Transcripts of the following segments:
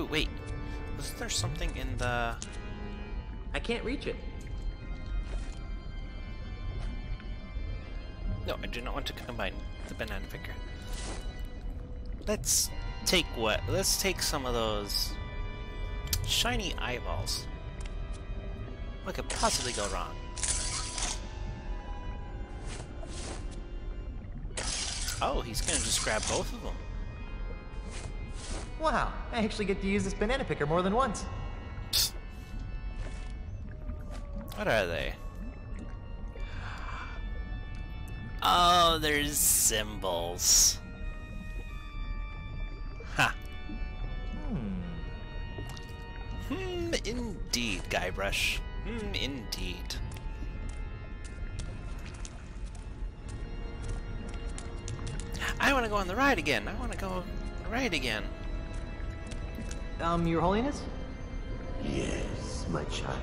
Ooh, wait. Was there something in the... I can't reach it. No, I do not want to combine the banana picker. Let's take what? Let's take some of those shiny eyeballs. What could possibly go wrong? Oh, he's gonna just grab both of them. Wow, I actually get to use this banana picker more than once. Psst. What are they? Oh, there's symbols. Ha. Indeed, Guybrush. Indeed. I want to go on the ride again. I want to go on the ride again. Your Holiness? Yes, my child.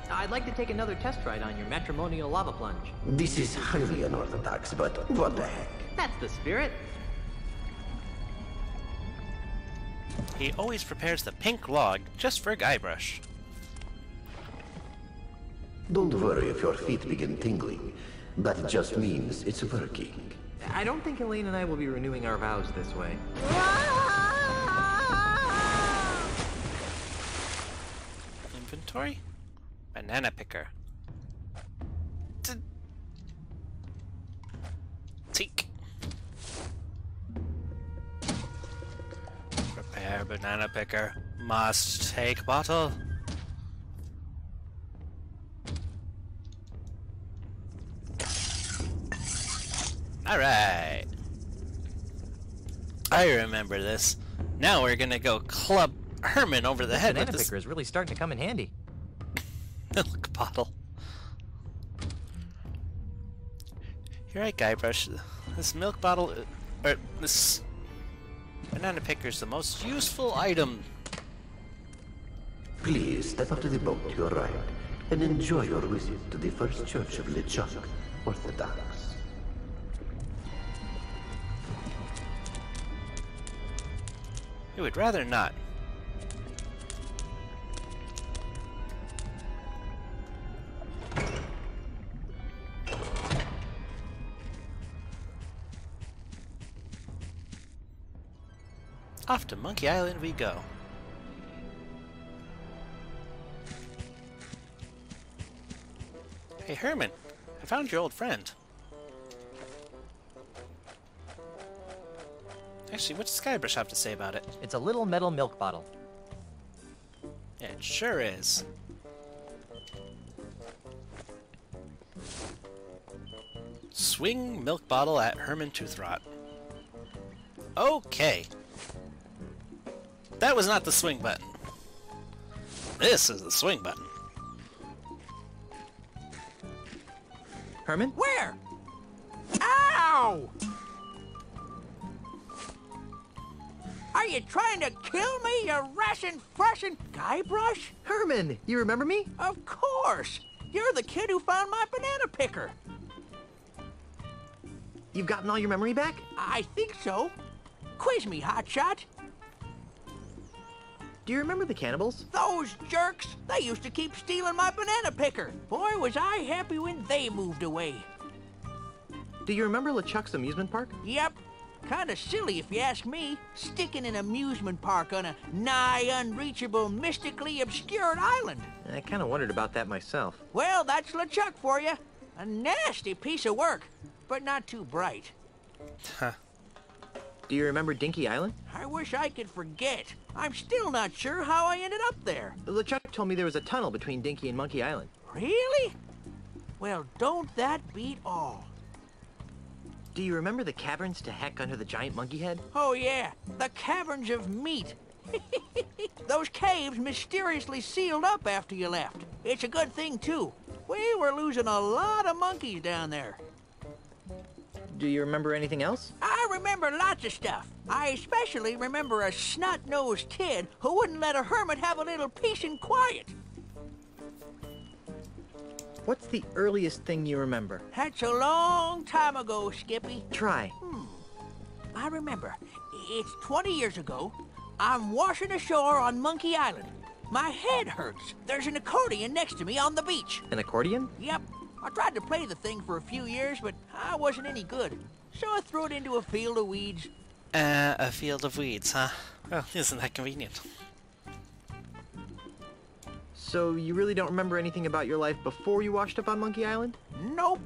I'd like to take another test ride on your matrimonial lava plunge. This is highly unorthodox, but what the heck? That's the spirit. He always prepares the pink log just for Guybrush. Don't worry if your feet begin tingling. That just means it's working. I don't think Elaine and I will be renewing our vows this way. Inventory? Banana picker. Teak. Prepare banana picker. Must take bottle. Alright. I remember this. Now we're gonna go club Herman over the head with Banana this picker is really starting to come in handy. milk bottle. You're right, Guybrush. This milk bottle, or this banana picker is the most useful item. Please step up to the boat to your right and enjoy your visit to the First Church of LeChuck, Orthodox. I would rather not. Off to Monkey Island we go. Hey Herman, I found your old friend. Actually, what does Guybrush have to say about it? It's a little metal milk bottle. It sure is. Swing milk bottle at Herman Toothrot. Okay. That was not the swing button. This is the swing button. Herman? Where? Ow! Are you trying to kill me, you rashin' Guybrush? Herman, you remember me? Of course! You're the kid who found my banana picker. You've gotten all your memory back? I think so. Quiz me, hotshot. Do you remember the cannibals? Those jerks! They used to keep stealing my banana picker. Boy, was I happy when they moved away. Do you remember LeChuck's amusement park? Yep. Kinda silly if you ask me, sticking an amusement park on a nigh unreachable, mystically obscured island. I kind of wondered about that myself. Well, that's LeChuck for you. A nasty piece of work, but not too bright. Huh. Do you remember Dinky Island? I wish I could forget. I'm still not sure how I ended up there. LeChuck told me there was a tunnel between Dinky and Monkey Island. Really? Well, don't that beat all? Do you remember the caverns to heck under the giant monkey head? Oh yeah, the caverns of meat. Those caves mysteriously sealed up after you left. It's a good thing, too. We were losing a lot of monkeys down there. Do you remember anything else? I remember lots of stuff. I especially remember a snot-nosed kid who wouldn't let a hermit have a little peace and quiet. What's the earliest thing you remember? That's a long time ago, Skippy. Try. I remember. It's 20 years ago. I'm washing ashore on Monkey Island. My head hurts. There's an accordion next to me on the beach. An accordion? Yep. I tried to play the thing for a few years, but I wasn't any good. So I threw it into a field of weeds. A field of weeds, huh? Well, isn't that convenient? So you really don't remember anything about your life before you washed up on Monkey Island? Nope.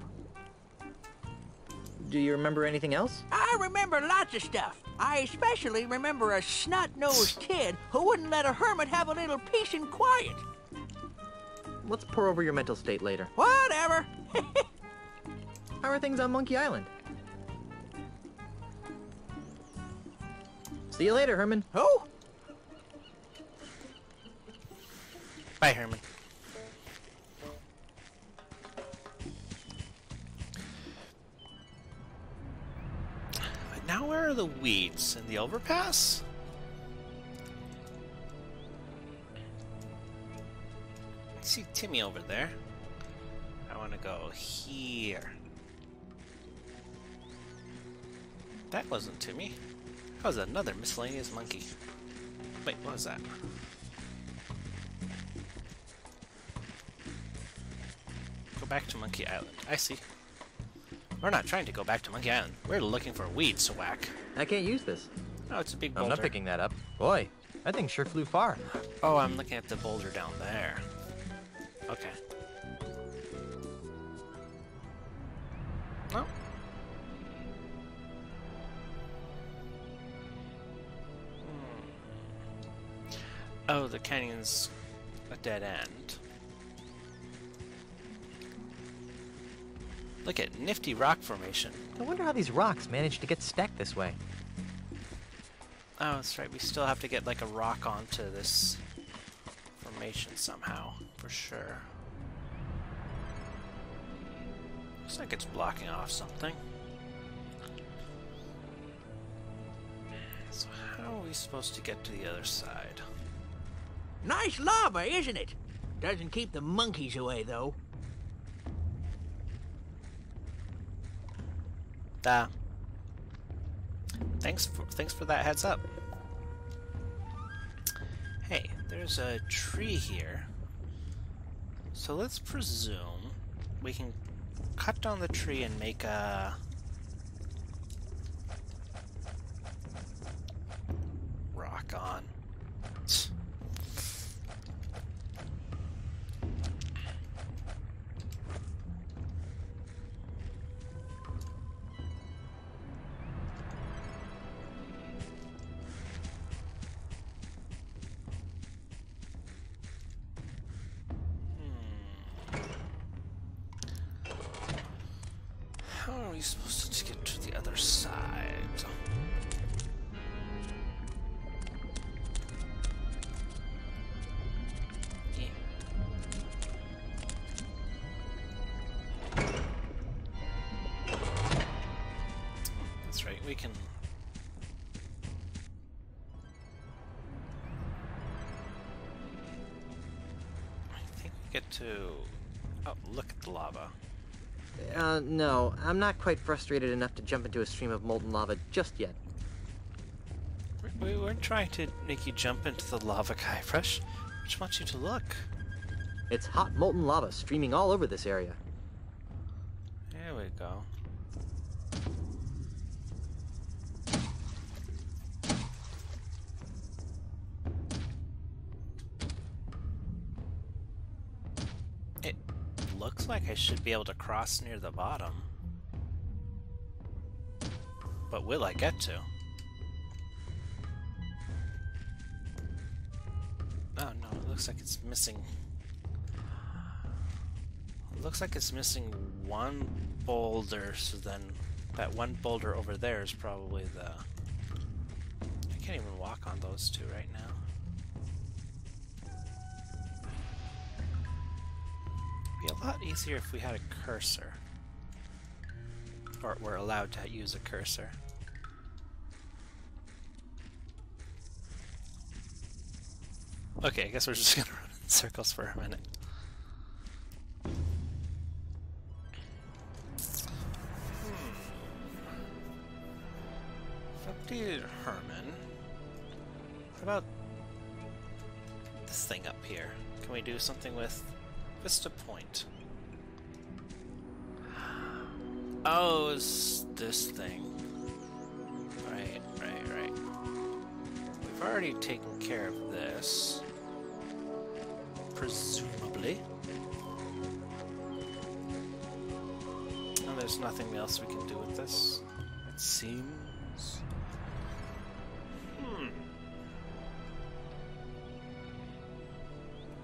Do you remember anything else? I remember lots of stuff. I especially remember a snot-nosed kid who wouldn't let a hermit have a little peace and quiet. Let's pour over your mental state later. Whatever. How are things on Monkey Island? See you later, Herman. Who? Bye, Herman. But now where are the weeds? In the overpass? I see Timmy over there. I want to go here. That wasn't Timmy. That was another miscellaneous monkey. Wait, what was that? Go back to Monkey Island. I see. We're not trying to go back to Monkey Island. We're looking for weeds to whack. I can't use this. Oh, it's a big I'm boulder. not picking that up. Boy, that thing sure flew far. Oh, I'm looking at the boulder down there. Okay. Oh. Oh, the canyon's a dead end. Look at nifty rock formation. I wonder how these rocks managed to get stacked this way. Oh, that's right. We still have to get like a rock onto this formation somehow, for sure. Looks like it's blocking off something. So how are we supposed to get to the other side? Nice lava, isn't it? Doesn't keep the monkeys away, though. Thanks for that heads up. Hey, there's a tree here. So let's presume we can cut down the tree and make a rock on. How are we supposed to get to the other side? Yeah. That's right, we can... I think we get to... Oh, look at the lava. No, I'm not quite frustrated enough to jump into a stream of molten lava just yet. We weren't trying to make you jump into the lava, Guybrush. We just want you to look. It's hot molten lava streaming all over this area. There we go. It looks like I should be able to cross near the bottom. But will I get to? Oh no, it looks like it's missing... It looks like it's missing one boulder, so then that one boulder over there is probably the... I can't even walk on those two right now. It'd be a lot easier if we had a cursor. Or we're allowed to use a cursor. Okay, I guess we're just gonna run in circles for a minute. Updated Herman. What about this thing up here? Can we do something with Vista Point? Oh, it's this thing. Right. We've already taken care of this. Presumably. And there's nothing else we can do with this, it seems.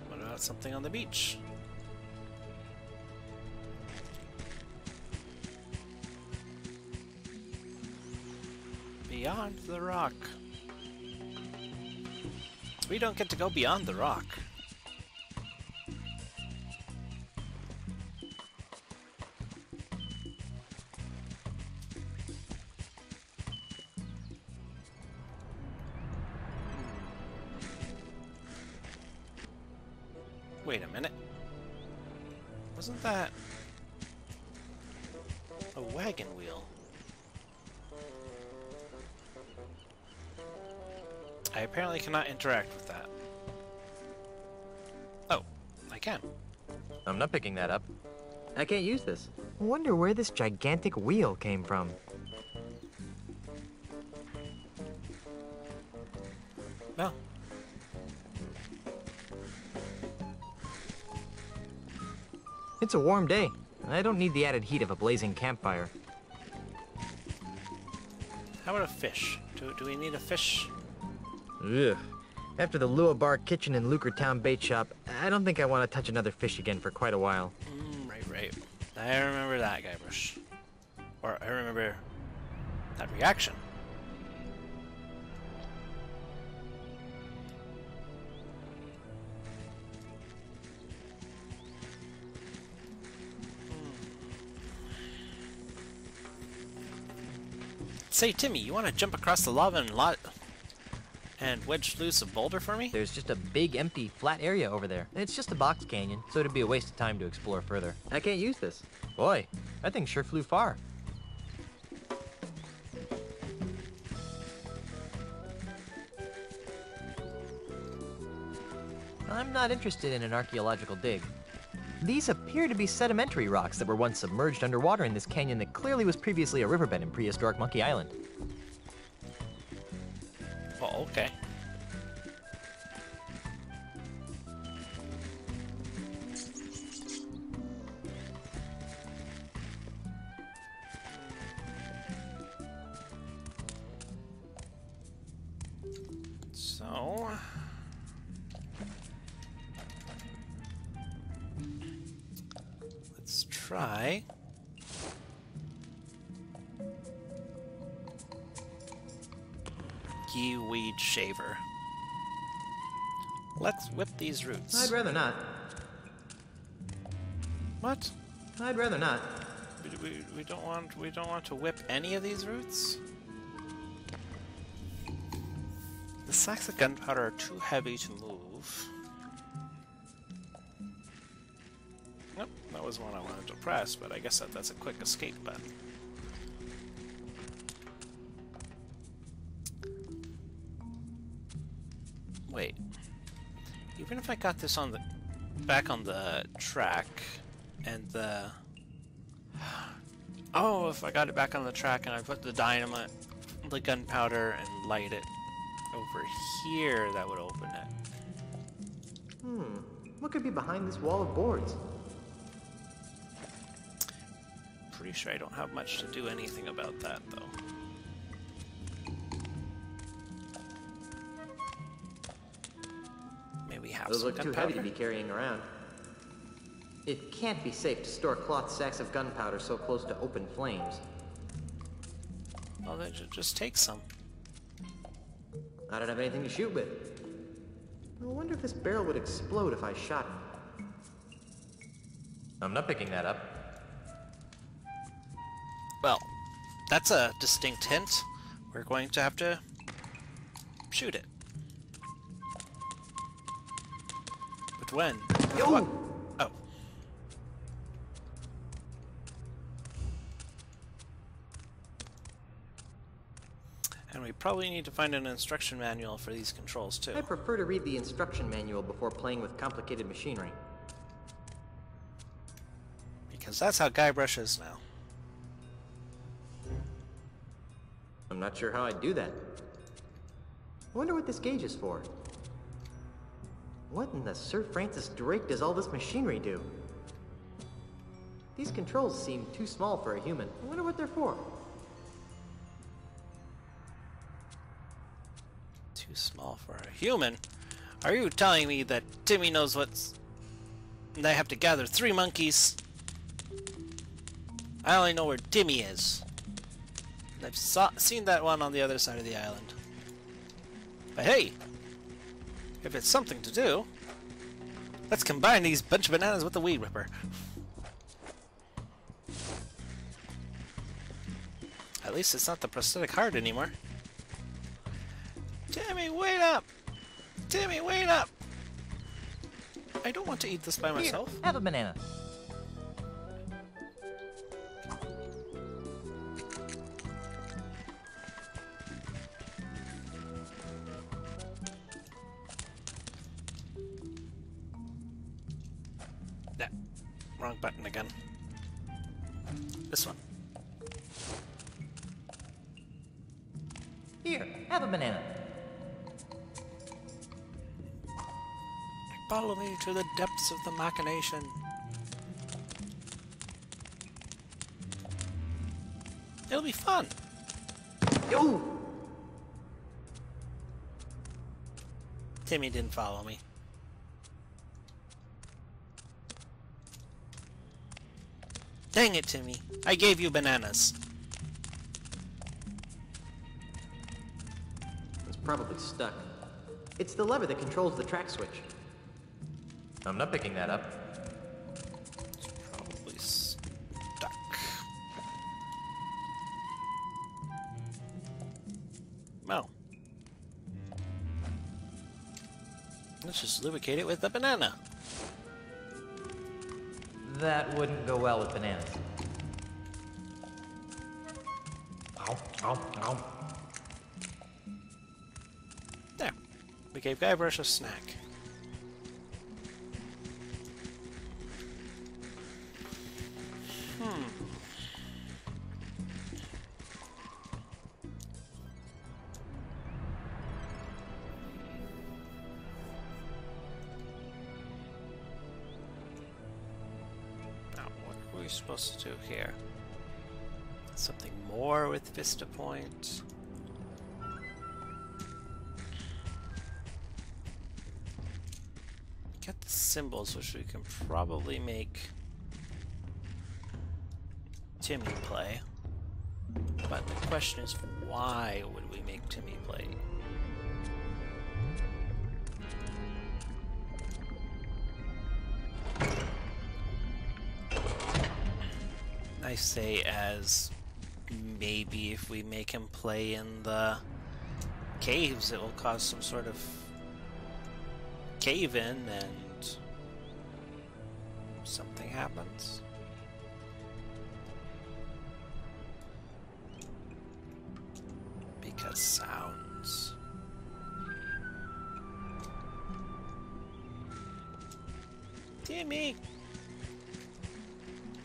What about something on the beach? Beyond the rock. We don't get to go beyond the rock. Wait a minute. Wasn't that a wagon wheel? I apparently cannot interact with that. Oh, I can. I'm not picking that up. I can't use this. I wonder where this gigantic wheel came from. No. It's a warm day. I don't need the added heat of a blazing campfire. How about a fish? Do we need a fish? Ugh. After the Lua Bar Kitchen and Lucretown Bait Shop, I don't think I want to touch another fish again for quite a while. Right. I remember that, Guybrush. Or I remember that reaction. Say, Timmy, you want to jump across the lava and wedge loose a boulder for me? There's just a big, empty, flat area over there. It's just a box canyon, so it'd be a waste of time to explore further. I can't use this. Boy, that thing sure flew far. I'm not interested in an archaeological dig. These appear to be sedimentary rocks that were once submerged underwater in this canyon that clearly was previously a riverbed in prehistoric Monkey Island. Oh, okay. So... let's try... Weed shaver. Let's whip these roots. I'd rather not. What? I'd rather not. We don't want to whip any of these roots? The sacks of gunpowder are too heavy to move. Nope, that was one I wanted to press, but I guess that's a quick escape button. Wait. Even if I got this on the back on the track and the oh, if I got it back on the track and I put the dynamite, the gunpowder, and light it over here, that would open it. What could be behind this wall of boards? Pretty sure I don't have much to do anything about that, though. Maybe have Those some look too gunpowder. heavy to be carrying around. It can't be safe to store cloth sacks of gunpowder so close to open flames. Well, then just take some. I don't have anything to shoot with. I wonder if this barrel would explode if I shot it. I'm not picking that up. Well, that's a distinct hint. We're going to have to shoot it. But when? What? Oh. And we probably need to find an instruction manual for these controls, too. I prefer to read the instruction manual before playing with complicated machinery. Because that's how Guybrush is now. I'm not sure how I'd do that. I wonder what this gauge is for. What in the Sir Francis Drake does all this machinery do? These controls seem too small for a human. I wonder what they're for. Too small for a human? Are you telling me that Timmy knows what's... They have to gather 3 monkeys? I only know where Timmy is. I've seen that one on the other side of the island. But hey, if it's something to do, let's combine these bunch of bananas with the Weed Ripper. At least it's not the prosthetic heart anymore. Timmy, wait up! Timmy, wait up! I don't want to eat this by myself. Here, have a banana. Yeah, wrong button again. This one. Here, have a banana. Follow me to the depths of the machination. It'll be fun. Yo! Timmy didn't follow me. Dang it, Timmy. I gave you bananas. It's probably stuck. It's the lever that controls the track switch. I'm not picking that up. It's probably stuck. Well. Let's just lubricate it with the banana. That wouldn't go well with bananas. Ow, ow, ow. There. We gave Guybrush a snack. Now, what are we supposed to do here? Something more with Vista Point. Get the symbols, which we can probably make Timmy play. But the question is, why would we make Timmy play? I say as maybe if we make him play in the caves, it will cause some sort of cave-in and something happens. Because sounds. Timmy!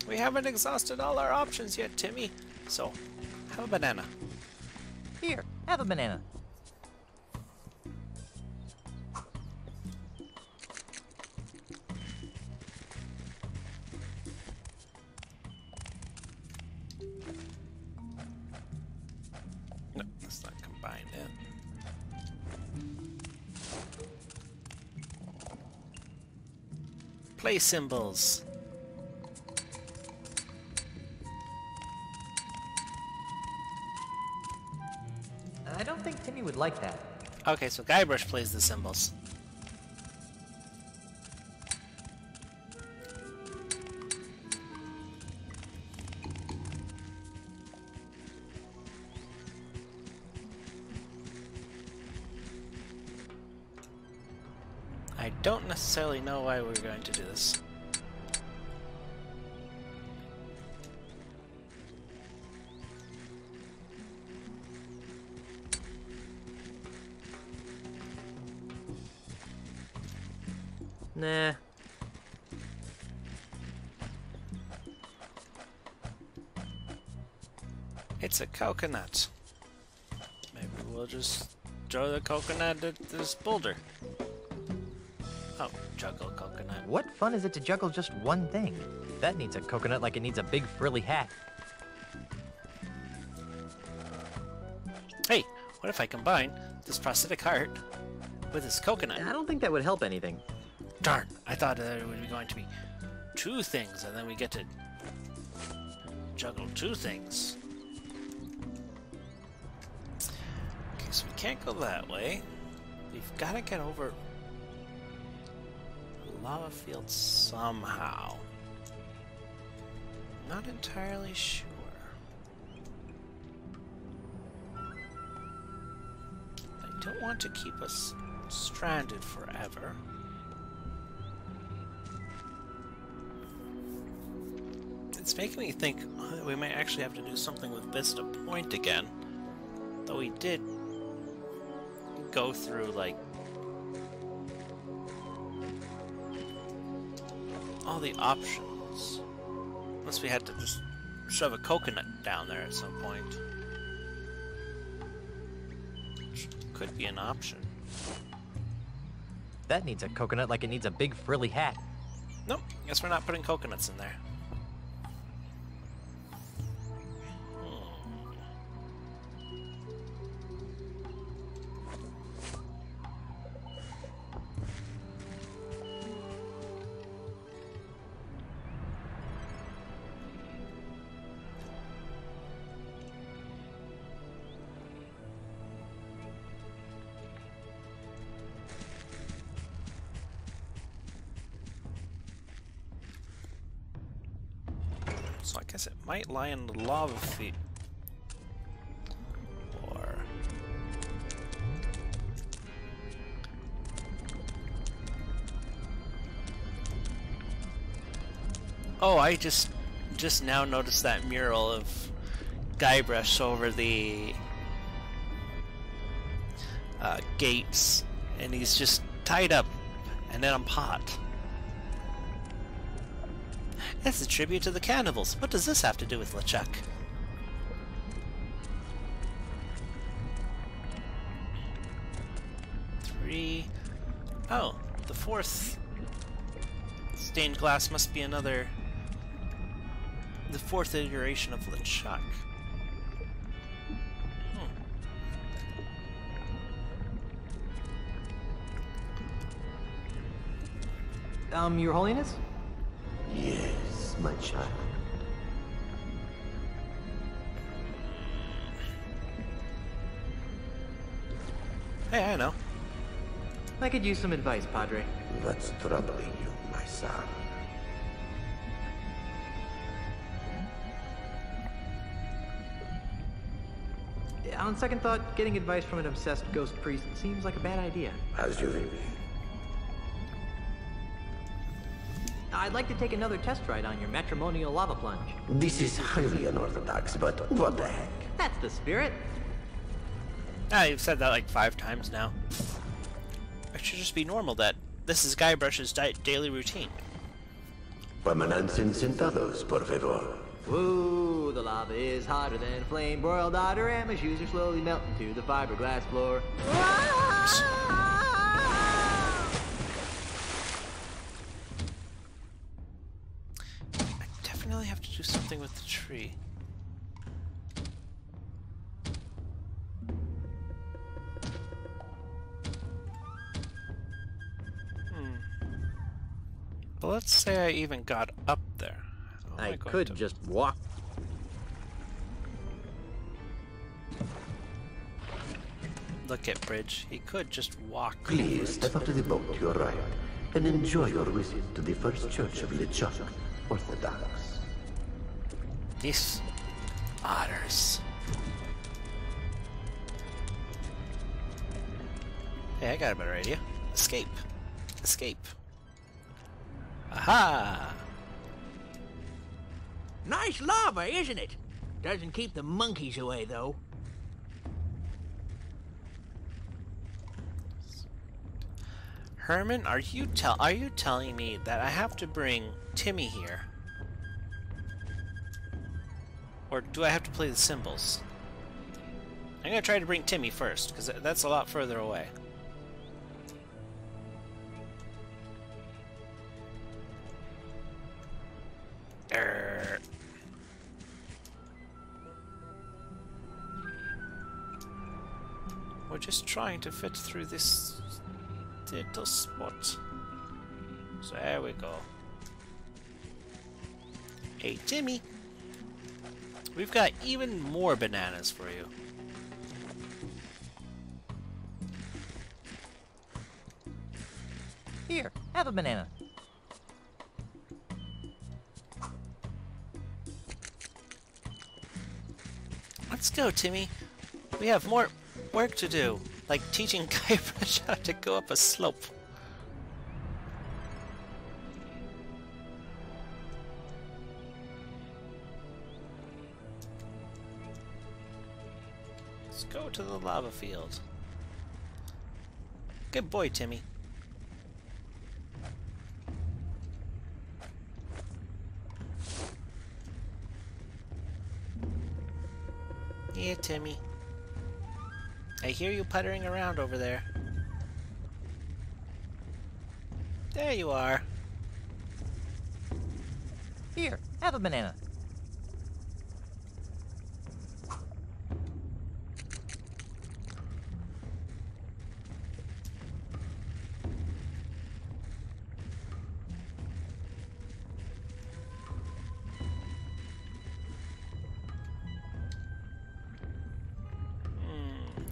We haven't exhausted all our options yet, Timmy. So, have a banana. Here, have a banana. No, let's not combine it. Play symbols. I don't think Timmy would like that. Okay, so Guybrush plays the symbols. I don't necessarily know why we're going to do this. Nah. It's a coconut. Maybe we'll just throw the coconut at this boulder. Oh, juggle coconut. What fun is it to juggle just one thing? That needs a coconut like it needs a big frilly hat. Hey, what if I combine this prosthetic heart with this coconut? I don't think that would help anything. Darn, I thought it would be going to be two things, and then we get to juggle two things. Okay, so we can't go that way. We've got to get over the lava field somehow. Not entirely sure. I don't want to keep us stranded forever. It's making me think that we might actually have to do something with Vista Point again. Though we did go through, like, all the options. Unless we had to just shove a coconut down there at some point. Which could be an option. That needs a coconut like it needs a big frilly hat. Nope, guess we're not putting coconuts in there. So I guess it might lie in the lava feet. Or... oh, I just now noticed that mural of Guybrush over the gates, and he's just tied up and in a pot. It's a tribute to the cannibals. What does this have to do with LeChuck? Three. Oh, the fourth stained glass must be another... the fourth iteration of LeChuck. Your Holiness? Yes, my child. Hey, I know. I could use some advice, Padre. What's troubling you, my son? On second thought, getting advice from an obsessed ghost priest seems like a bad idea. As you will. I'd like to take another test ride on your matrimonial lava plunge. This is highly unorthodox, but what the heck? That's the spirit. Ah, you've said that like 5 times now. It should just be normal that this is Guybrush's daily routine. Permanecen sentados, por favor. Woo, the lava is hotter than flame. Broiled dioramas, shoes are slowly melting to the fiberglass floor. I definitely have to do something with the tree. But let's say I even got up there. How am I going could to- just walk. Look at Bridge. He could just walk. Please step up to the boat to your right and enjoy your visit to the First Church of LeChuck, Orthodox. These otters. Hey, I got a better idea. Escape. Escape. Aha! Nice lava, isn't it? Doesn't keep the monkeys away, though. Herman, are you telling me that I have to bring Timmy here? Or do I have to play the cymbals? I'm gonna try to bring Timmy first, because that's a lot further away. We're just trying to fit through this little spot. So there we go. Hey Timmy! We've got even more bananas for you. Here, have a banana. Let's go, Timmy. We have more work to do, like teaching Guybrush how to go up a slope. Let's go to the lava field. Good boy, Timmy. Yeah, Timmy. I hear you puttering around over there. There you are. Here, have a banana.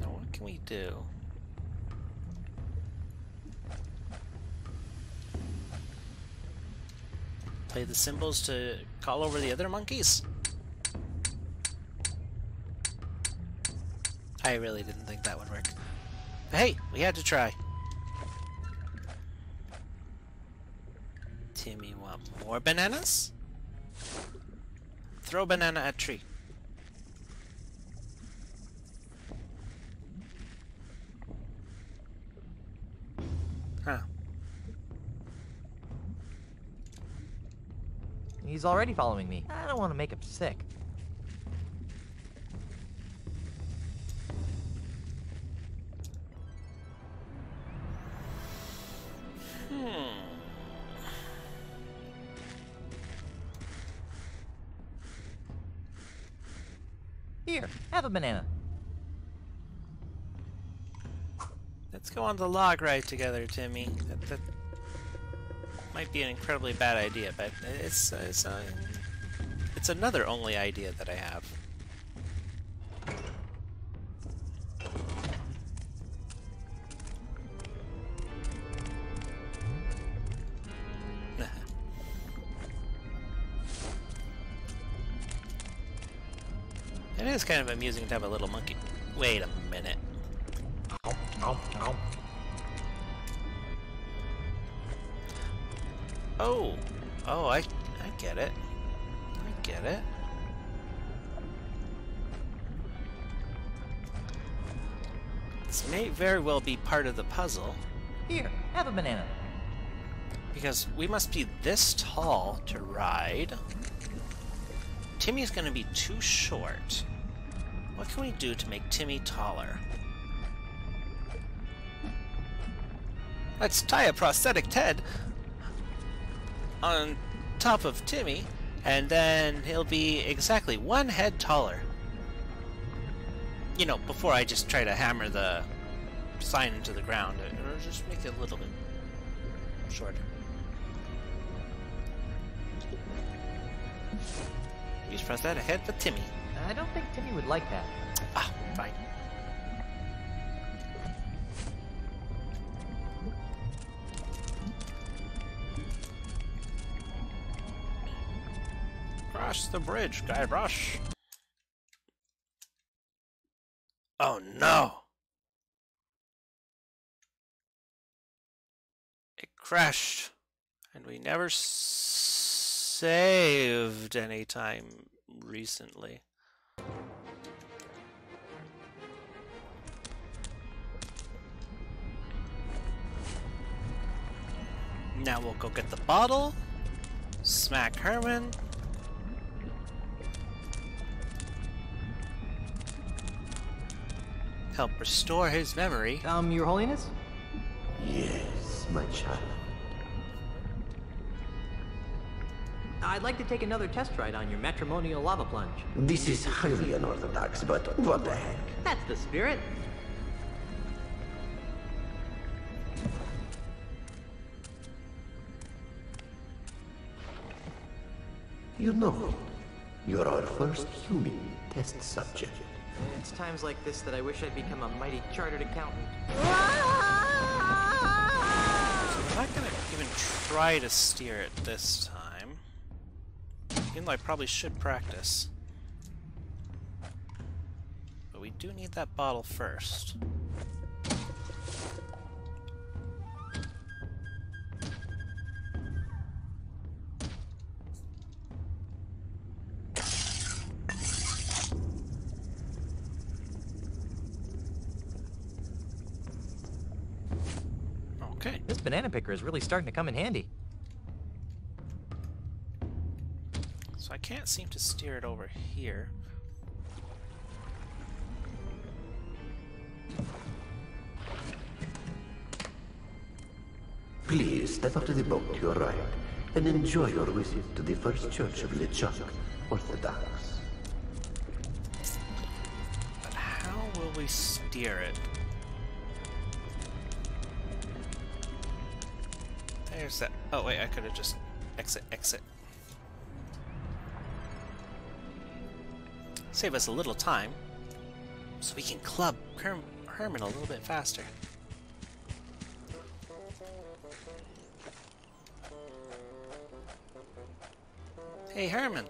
Now what can we do? Play the cymbals to call over the other monkeys? I really didn't think that would work. But hey, we had to try. Timmy, want more bananas? Throw banana at tree. Huh. He's already following me. I don't want to make him sick. Here, have a banana. Let's go on the log ride together, Timmy. That might be an incredibly bad idea, but it's another only idea that I have. It is kind of amusing to have a little monkey. Wait a minute. Oh, I get it. I get it. This may very well be part of the puzzle. Here, have a banana. Because we must be this tall to ride. Timmy's gonna be too short. What can we do to make Timmy taller? Let's tie a prosthetic head on top of Timmy, and then he'll be exactly one head taller. You know, before I just try to hammer the sign into the ground, or just make it a little bit shorter. Use prosthetic head for Timmy. I don't think Timmy would like that. Ah, fine. Cross the bridge, Guybrush. Oh no! It crashed, and we never saved any time recently. Now we'll go get the bottle, smack Herman. Help restore his memory. Your Holiness? Yes, my child. I'd like to take another test ride on your matrimonial lava plunge. This is highly unorthodox, but what the heck? That's the spirit. You know, you're our first human test subject. It's times like this that I wish I'd become a mighty chartered accountant. I'm not gonna even try to steer it this time. Even though I probably should practice. But we do need that bottle first. Okay. This banana picker is really starting to come in handy. So I can't seem to steer it over here. Please step up to the boat to your right and enjoy your visit to the First Church of LeChuck, Orthodox. But how will we steer it? There's that. Oh wait, I could have just exit. Save us a little time, so we can club Herman a little bit faster. Hey Herman!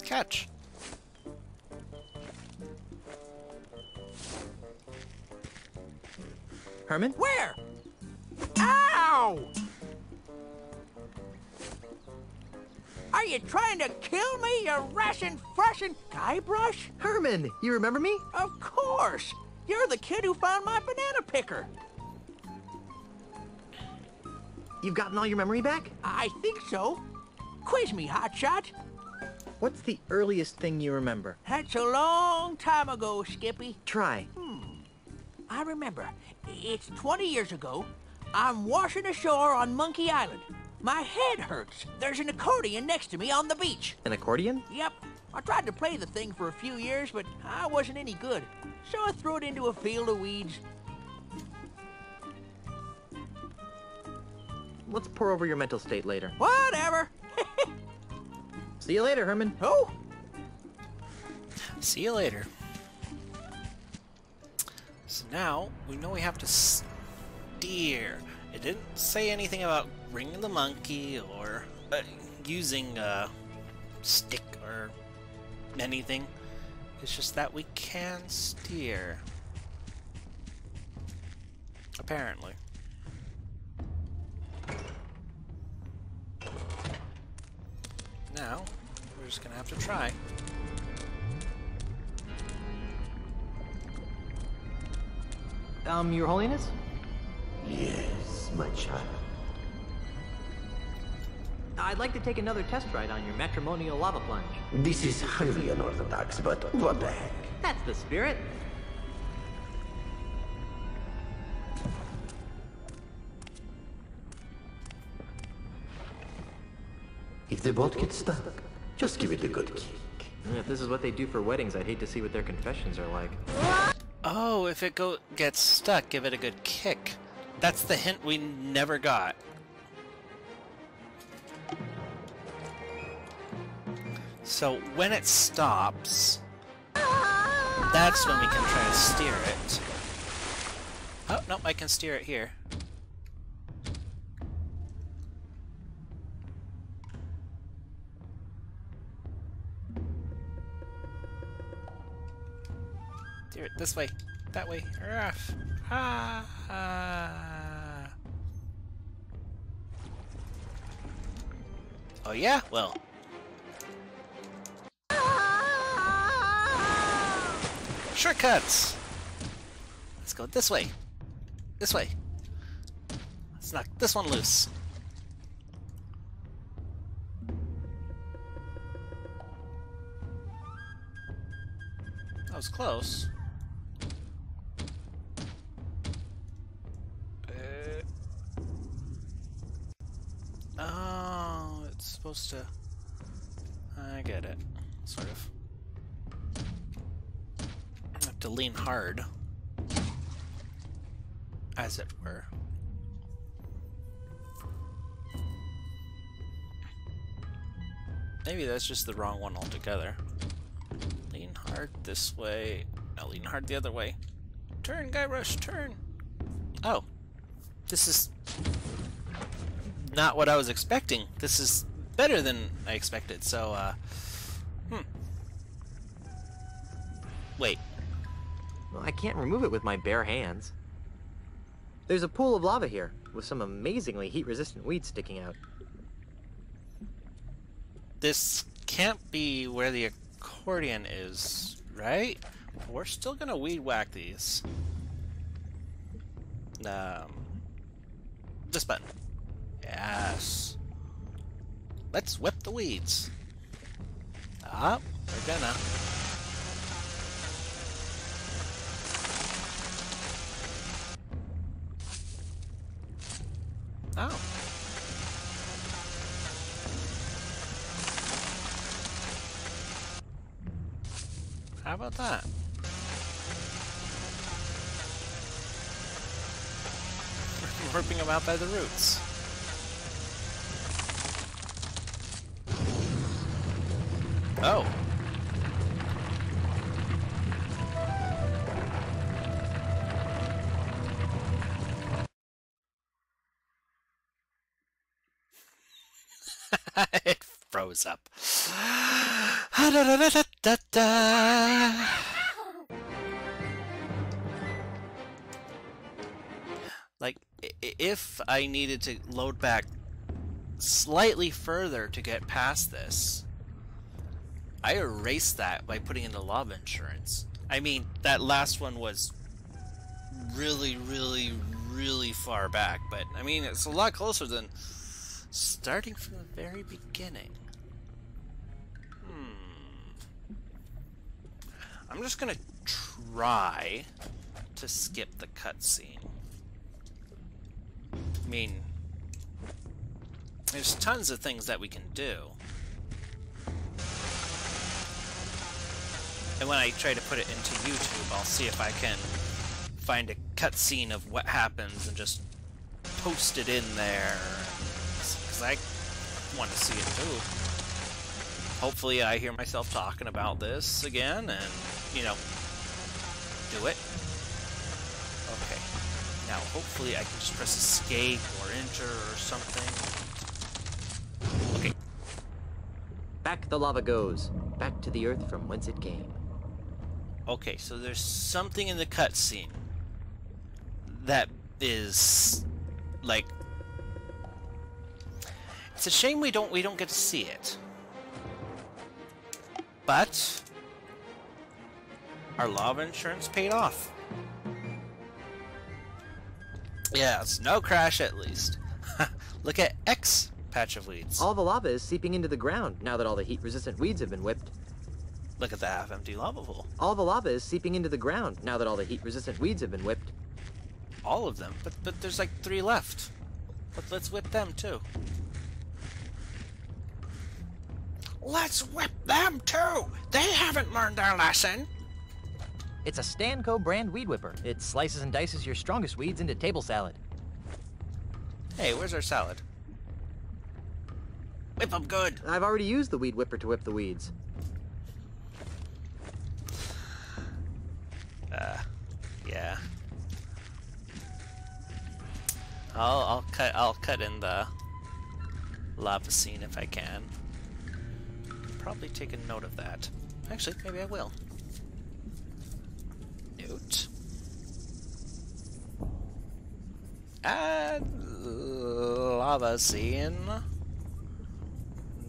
Catch! Herman? Where? Ow! Are you trying to kill me, you rashin' freshin' Guybrush? Herman, you remember me? Of course! You're the kid who found my banana picker. You've gotten all your memory back? I think so. Quiz me, hotshot. What's the earliest thing you remember? That's a long time ago, Skippy. Try. I remember. It's 20 years ago. I'm washing ashore on Monkey Island. My head hurts. There's an accordion next to me on the beach. An accordion? Yep. I tried to play the thing for a few years, but I wasn't any good. So I threw it into a field of weeds. Let's pour over your mental state later. Whatever. See you later, Herman. Oh, See you later. So now, we know we have to steer. It didn't say anything about bringing the monkey or using a stick or anything. It's just that we can steer. Apparently. Now, we're just gonna have to try. Your Holiness? Yes, my child. I'd like to take another test ride on your matrimonial lava plunge. This is highly unorthodox, but what the heck? That's the spirit. If the boat gets stuck, just give it a good kick. If this is what they do for weddings, I'd hate to see what their confessions are like. Oh, if it gets stuck, give it a good kick. That's the hint we never got. So when it stops, that's when we can try to steer it. Oh, no, I can steer it here. Steer it this way, that way. Ruff. Ah. Oh yeah? Well. Shortcuts! Let's go this way. This way. Let's knock this one loose. That was close. Oh, it's supposed to... I get it. Sort of. I have to lean hard. As it were. Maybe that's just the wrong one altogether. Lean hard this way. Now lean hard the other way. Turn, Guybrush, turn! Oh. This is... not what I was expecting. This is better than I expected, so, Wait. Well, I can't remove it with my bare hands. There's a pool of lava here, with some amazingly heat-resistant weeds sticking out. This can't be where the accordion is, right? We're still gonna weed whack these. This button. Yes. Let's whip the weeds. Ah, we're gonna. Oh. How about that? Ripping them out by the roots. Oh. It froze up. Like, if I needed to load back slightly further to get past this, I erased that by putting in the lava insurance. I mean, that last one was really, really, really far back, but I mean, it's a lot closer than starting from the very beginning. I'm just gonna try to skip the cutscene. I mean, there's tons of things that we can do. And when I try to put it into YouTube, I'll see if I can find a cutscene of what happens and just post it in there. Because I want to see it too. Hopefully I hear myself talking about this again and, you know, do it. Okay. Now, hopefully I can just press escape or enter or something. Okay. Back the lava goes, back to the earth from whence it came. Okay, so there's something in the cutscene that is, like... It's a shame we don't get to see it. But our lava insurance paid off. Yeah, it's no crash at least. Look at X patch of weeds. All the lava is seeping into the ground now that all the heat-resistant weeds have been whipped. Look at the half-empty lava pool. All the lava is seeping into the ground now that all the heat-resistant weeds have been whipped. All of them? But there's like 3 left. Let's whip them too. Let's whip them too! They haven't learned their lesson! It's a Stanco brand weed whipper. It slices and dices your strongest weeds into table salad. Hey, where's our salad? Whip them good! I've already used the weed whipper to whip the weeds. Yeah. I'll cut in the lava scene if I can. Probably take a note of that. Actually, maybe I will. Note. Add lava scene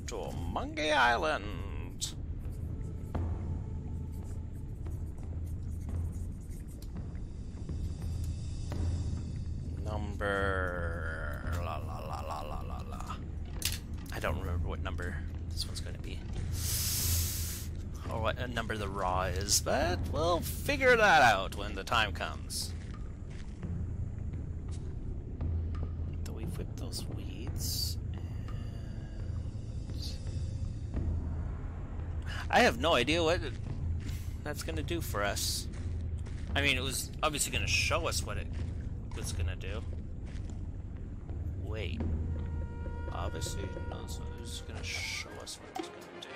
to Monkey Island. Number what number this one's going to be. Or what number the raw is, but we'll figure that out when the time comes. So we whip those weeds. And I have no idea what that's going to do for us. I mean, it was obviously going to show us what it was going to do. Wait. Obviously, no, so it's going to show us what it's going to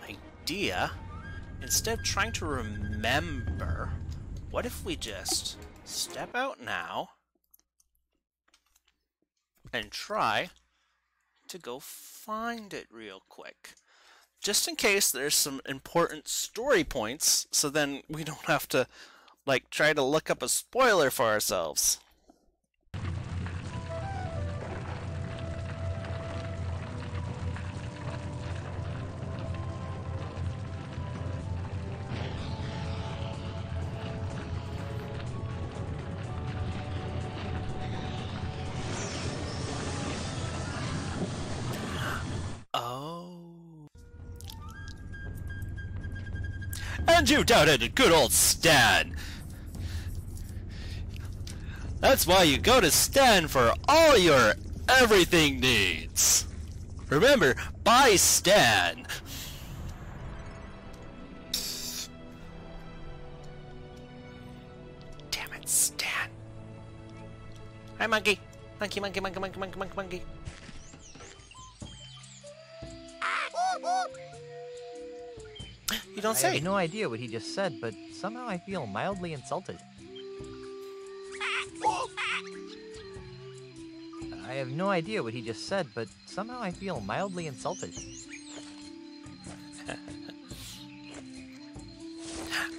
do. Idea, instead of trying to remember, what if we just step out now and try to go find it real quick? Just in case there's some important story points, so then we don't have to, like, try to look up a spoiler for ourselves. And you doubted good old Stan. That's why you go to Stan for all your everything needs. Remember, buy Stan. Damn it, Stan. Hi, monkey. Monkey, monkey, monkey, monkey, monkey, monkey, monkey. You don't say. I have no idea what he just said, but somehow I feel mildly insulted. I have no idea what he just said, but somehow I feel mildly insulted.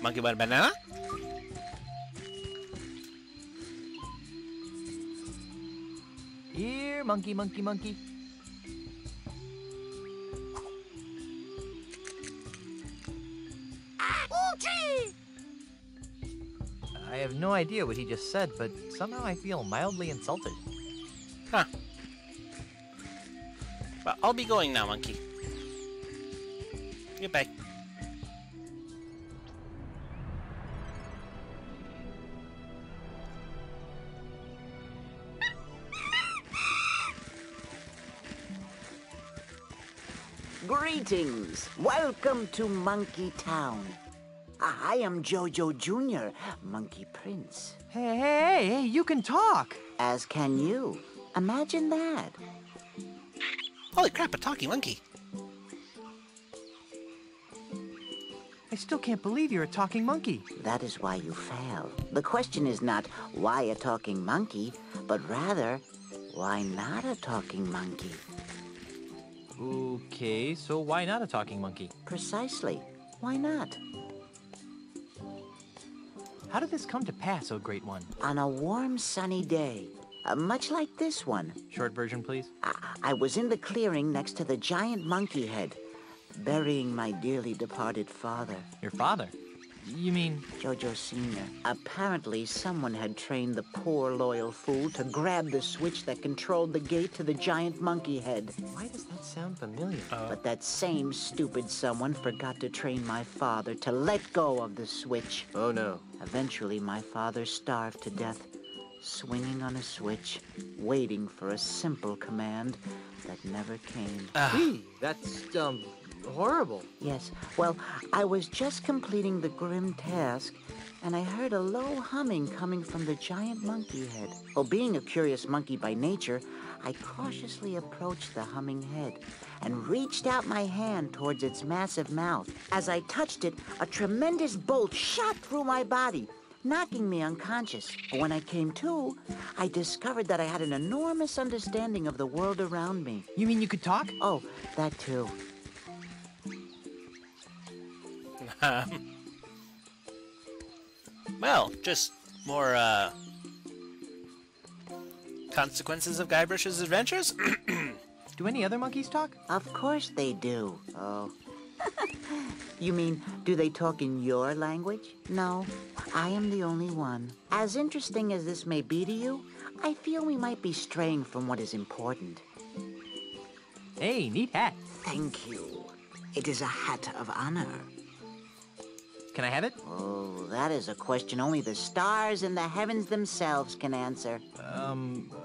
Monkey want a banana? Here, monkey, monkey, monkey. I have no idea what he just said, but somehow I feel mildly insulted. Huh. Well, I'll be going now, monkey. Goodbye. Greetings. Welcome to Monkey Town. I am Jojo Jr., Monkey Prince. Hey, you can talk! As can you. Imagine that. Holy crap, a talking monkey. I still can't believe you're a talking monkey. That is why you fail. The question is not why a talking monkey, but rather, why not a talking monkey? Okay, so why not a talking monkey? Precisely. Why not? How did this come to pass, oh great one? On a warm, sunny day, much like this one, Short version, please. I was in the clearing next to the giant monkey head, burying my dearly departed father, Your father? You mean... Jojo Sr. Apparently, someone had trained the poor, loyal fool to grab the switch that controlled the gate to the giant monkey head. Why does that sound familiar? But that same stupid someone forgot to train my father to let go of the switch. Oh no. Eventually, my father starved to death, swinging on a switch, waiting for a simple command that never came. Gee, that's, horrible. Yes, well, I was just completing the grim task, and I heard a low humming coming from the giant monkey head. Well, being a curious monkey by nature, I cautiously approached the humming head and reached out my hand towards its massive mouth. As I touched it, a tremendous bolt shot through my body, knocking me unconscious. When I came to, I discovered that I had an enormous understanding of the world around me. You mean you could talk? Oh, that too. Well, just more, consequences of Guybrush's adventures? Do any other monkeys talk? Of course they do. Oh. You mean, do they talk in your language? No, I am the only one. As interesting as this may be to you, I feel we might be straying from what is important. Hey, neat hat. Thank you. It is a hat of honor. Can I have it? Oh, that is a question only the stars and the heavens themselves can answer.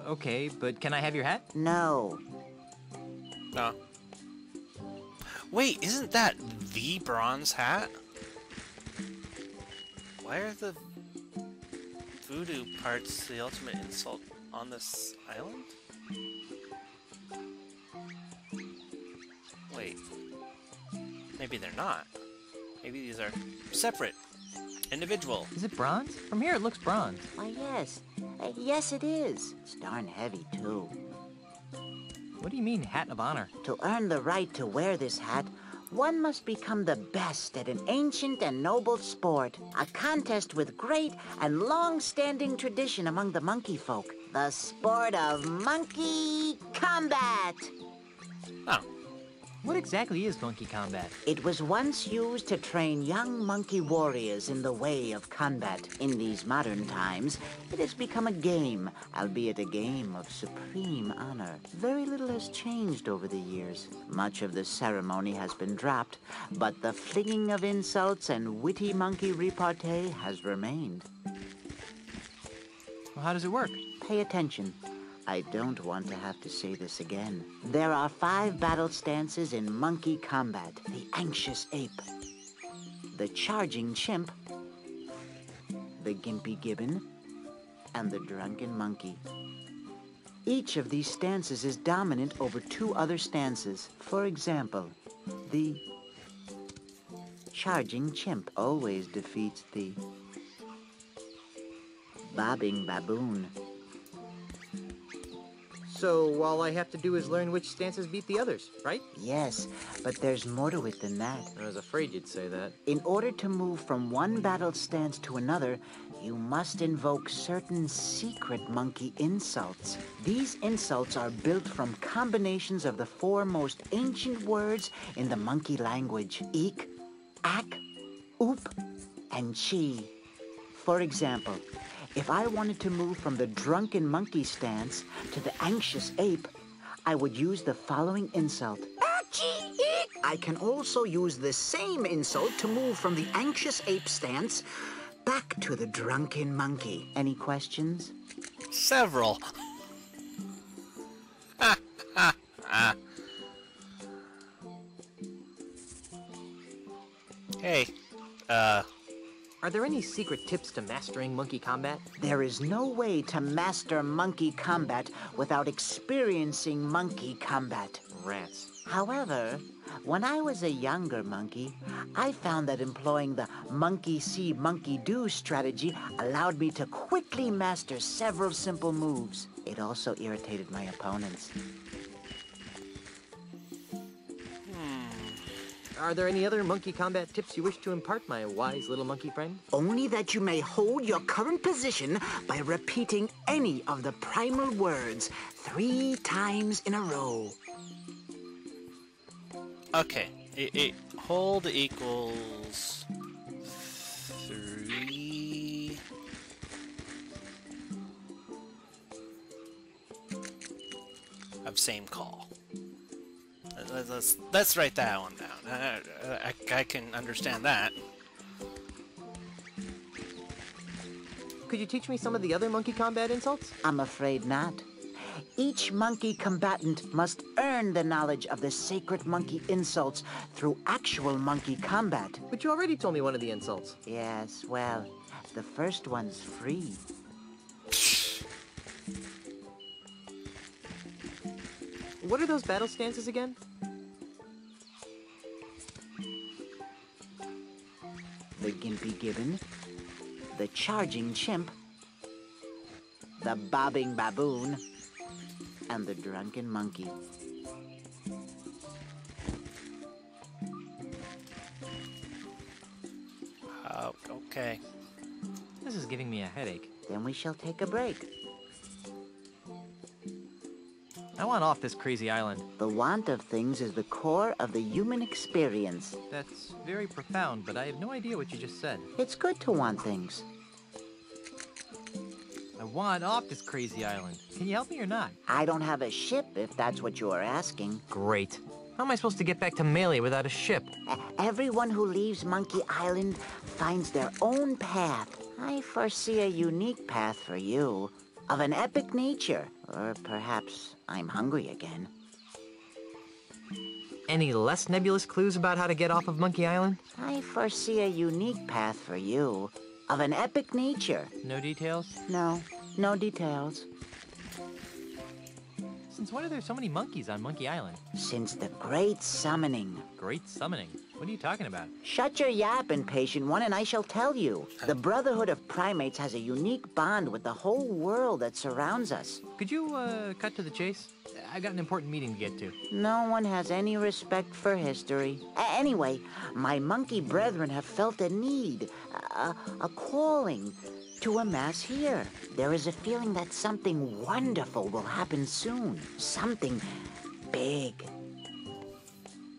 Okay, but can I have your hat? No. No. Wait, isn't that the bronze hat? Why are the voodoo parts the ultimate insult on this island? Wait. Maybe they're not. Maybe these are separate. Individual. Is it bronze? From here it looks bronze. Why, yes. Yes, it is. It's darn heavy, too. What do you mean, hat of honor? To earn the right to wear this hat, one must become the best at an ancient and noble sport, a contest with great and long-standing tradition among the monkey folk, the sport of monkey combat. Oh. What exactly is monkey combat? It was once used to train young monkey warriors in the way of combat. In these modern times, it has become a game, albeit a game of supreme honor. Very little has changed over the years. Much of the ceremony has been dropped, but the flinging of insults and witty monkey repartee has remained. Well, how does it work? Pay attention. I don't want to have to say this again. There are 5 battle stances in monkey combat. The anxious ape, the charging chimp, the gimpy gibbon, and the drunken monkey. Each of these stances is dominant over 2 other stances. For example, the charging chimp always defeats the bobbing baboon. So all I have to do is learn which stances beat the others, right? Yes, but there's more to it than that. I was afraid you'd say that. In order to move from one battle stance to another, you must invoke certain secret monkey insults. These insults are built from combinations of the 4 most ancient words in the monkey language: eek, ack, oop, and chi. For example, if I wanted to move from the drunken monkey stance to the anxious ape, I would use the following insult. Achie! I can also use the same insult to move from the anxious ape stance back to the drunken monkey. Any questions? Several. Hey, Are there any secret tips to mastering monkey combat? There is no way to master monkey combat without experiencing monkey combat. Rats. However, when I was a younger monkey, I found that employing the monkey see, monkey do strategy allowed me to quickly master several simple moves. It also irritated my opponents. Are there any other monkey combat tips you wish to impart, my wise little monkey friend? Only that you may hold your current position by repeating any of the primal words 3 times in a row. okay. Hold equals 3. Of same call. Let's write that one down. I can understand that. Could you teach me some of the other monkey combat insults? I'm afraid not. Each monkey combatant must earn the knowledge of the sacred monkey insults through actual monkey combat. But you already told me one of the insults. Yes, well, the first one's free. What are those battle stances again? The gimpy gibbon, the charging chimp, the bobbing baboon, and the drunken monkey. Okay. This is giving me a headache. Then we shall take a break. I want off this crazy island. The want of things is the core of the human experience. That's very profound, but I have no idea what you just said. It's good to want things. I want off this crazy island. Can you help me or not? I don't have a ship, if that's what you are asking. Great. How am I supposed to get back to Melee without a ship? Everyone who leaves Monkey Island finds their own path. I foresee a unique path for you, of an epic nature. Or perhaps I'm hungry again. Any less nebulous clues about how to get off of Monkey Island? I foresee a unique path for you, of an epic nature. No details? No, no details. Since when are there so many monkeys on Monkey Island? Since the Great Summoning. Great summoning. What are you talking about? Shut your yap, impatient one, and I shall tell you. The Brotherhood of Primates has a unique bond with the whole world that surrounds us. Could you, cut to the chase? I've got an important meeting to get to. No one has any respect for history. Anyway, my monkey brethren have felt a need, a calling, to amass here. There is a feeling that something wonderful will happen soon. Something big.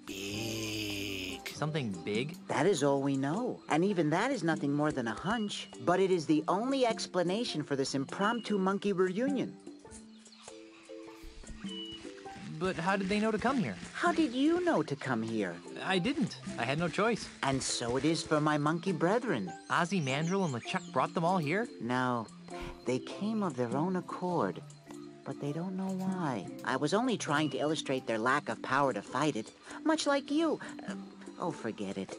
Big. Something big? That is all we know. And even that is nothing more than a hunch. But it is the only explanation for this impromptu monkey reunion. But how did they know to come here? How did you know to come here? I didn't. I had no choice. And so it is for my monkey brethren. Ozzy Mandrill and LeChuck brought them all here? No, they came of their own accord. But they don't know why. I was only trying to illustrate their lack of power to fight it. Much like you. Oh, forget it.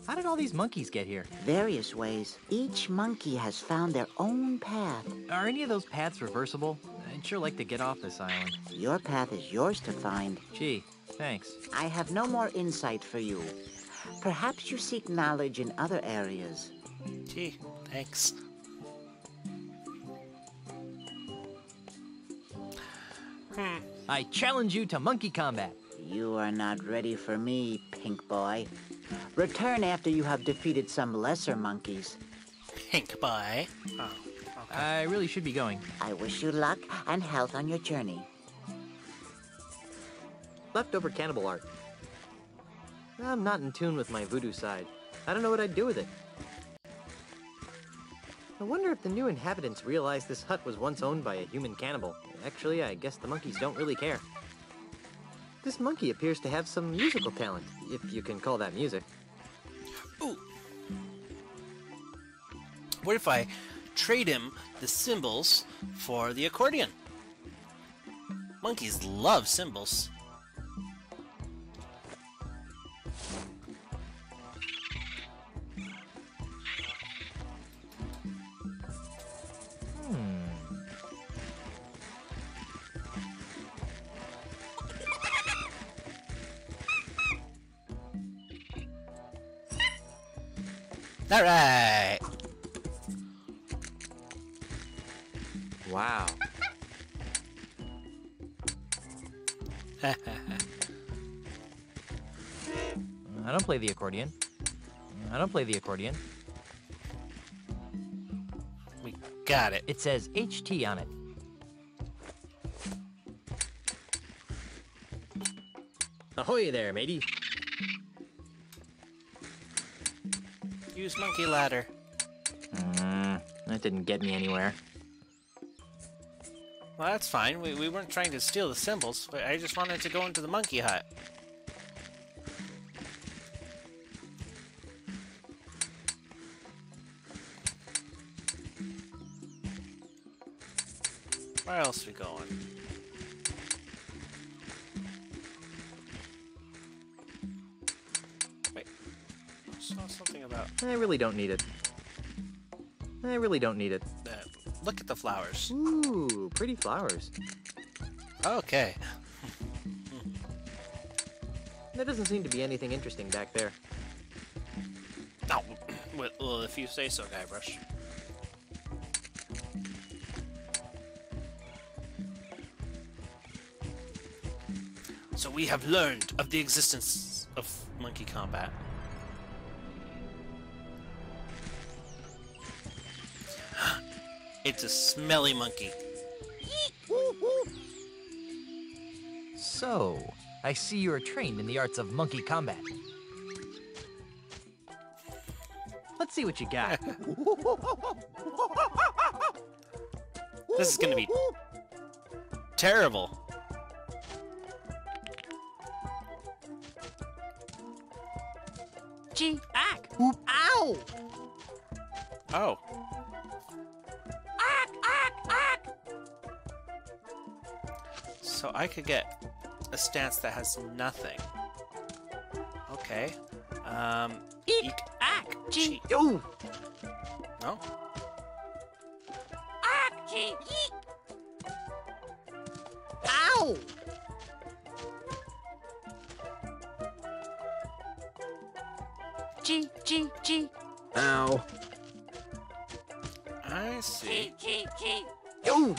How did all these monkeys get here? Various ways. Each monkey has found their own path. Are any of those paths reversible? I'd sure like to get off this island. Your path is yours to find. Gee, thanks. I have no more insight for you. Perhaps you seek knowledge in other areas. Gee, thanks. I challenge you to monkey combat. You are not ready for me, Pink Boy. Return after you have defeated some lesser monkeys. Pink boy. Oh, okay. I really should be going. I wish you luck and health on your journey. Leftover cannibal art. I'm not in tune with my voodoo side. I don't know what I'd do with it. I wonder if the new inhabitants realized this hut was once owned by a human cannibal. Actually, I guess the monkeys don't really care. This monkey appears to have some musical talent, if you can call that music. Ooh. What if I trade him the cymbals for the accordion? Monkeys love cymbals. All right. Wow. I don't play the accordion. I don't play the accordion. We got it. It says HT on it. Ahoy there, matey. Use monkey ladder. That didn't get me anywhere. Well, that's fine. We weren't trying to steal the cymbals. I just wanted to go into the monkey hut. Where else are we going? Wait. I saw something about I really don't need it. I really don't need it. that. Look at the flowers. Ooh, pretty flowers. Okay. There doesn't seem to be anything interesting back there. Oh, well, if you say so, Guybrush. So we have learned of the existence of monkey combat. It's a smelly monkey. So, I see you are trained in the arts of monkey combat. Let's Let's see what you got. This is gonna be terrible. Gee, ack! Ow! Oh. Ack, ack, ack! So I could get a stance that has nothing. Okay. Eek, ack, gee, Ooh! No? ack, gee, eek! Ow! Gee, gee, gee, Ow. I see. gee, gee. Ooh!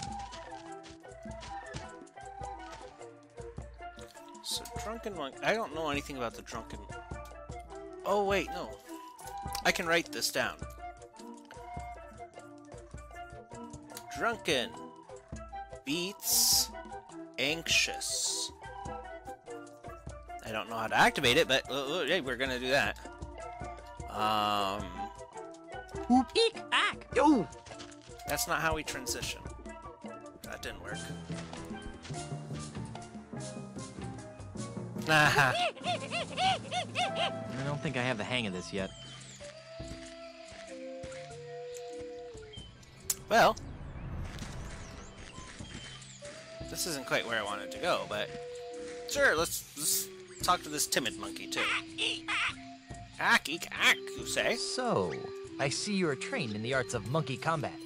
So drunken monk. I don't know anything about the drunken. Oh wait, no. I can write this down. Drunken beats anxious. I don't know how to activate it, but hey, we're gonna do that. Eek, ack! Ooh! That's not how we transition. That didn't work. Nah. I don't think I have the hang of this yet. Well, this isn't quite where I wanted to go, but sure, let's talk to this timid monkey too. Ack, eek, ack, you say? So, I see you are trained in the arts of monkey combat.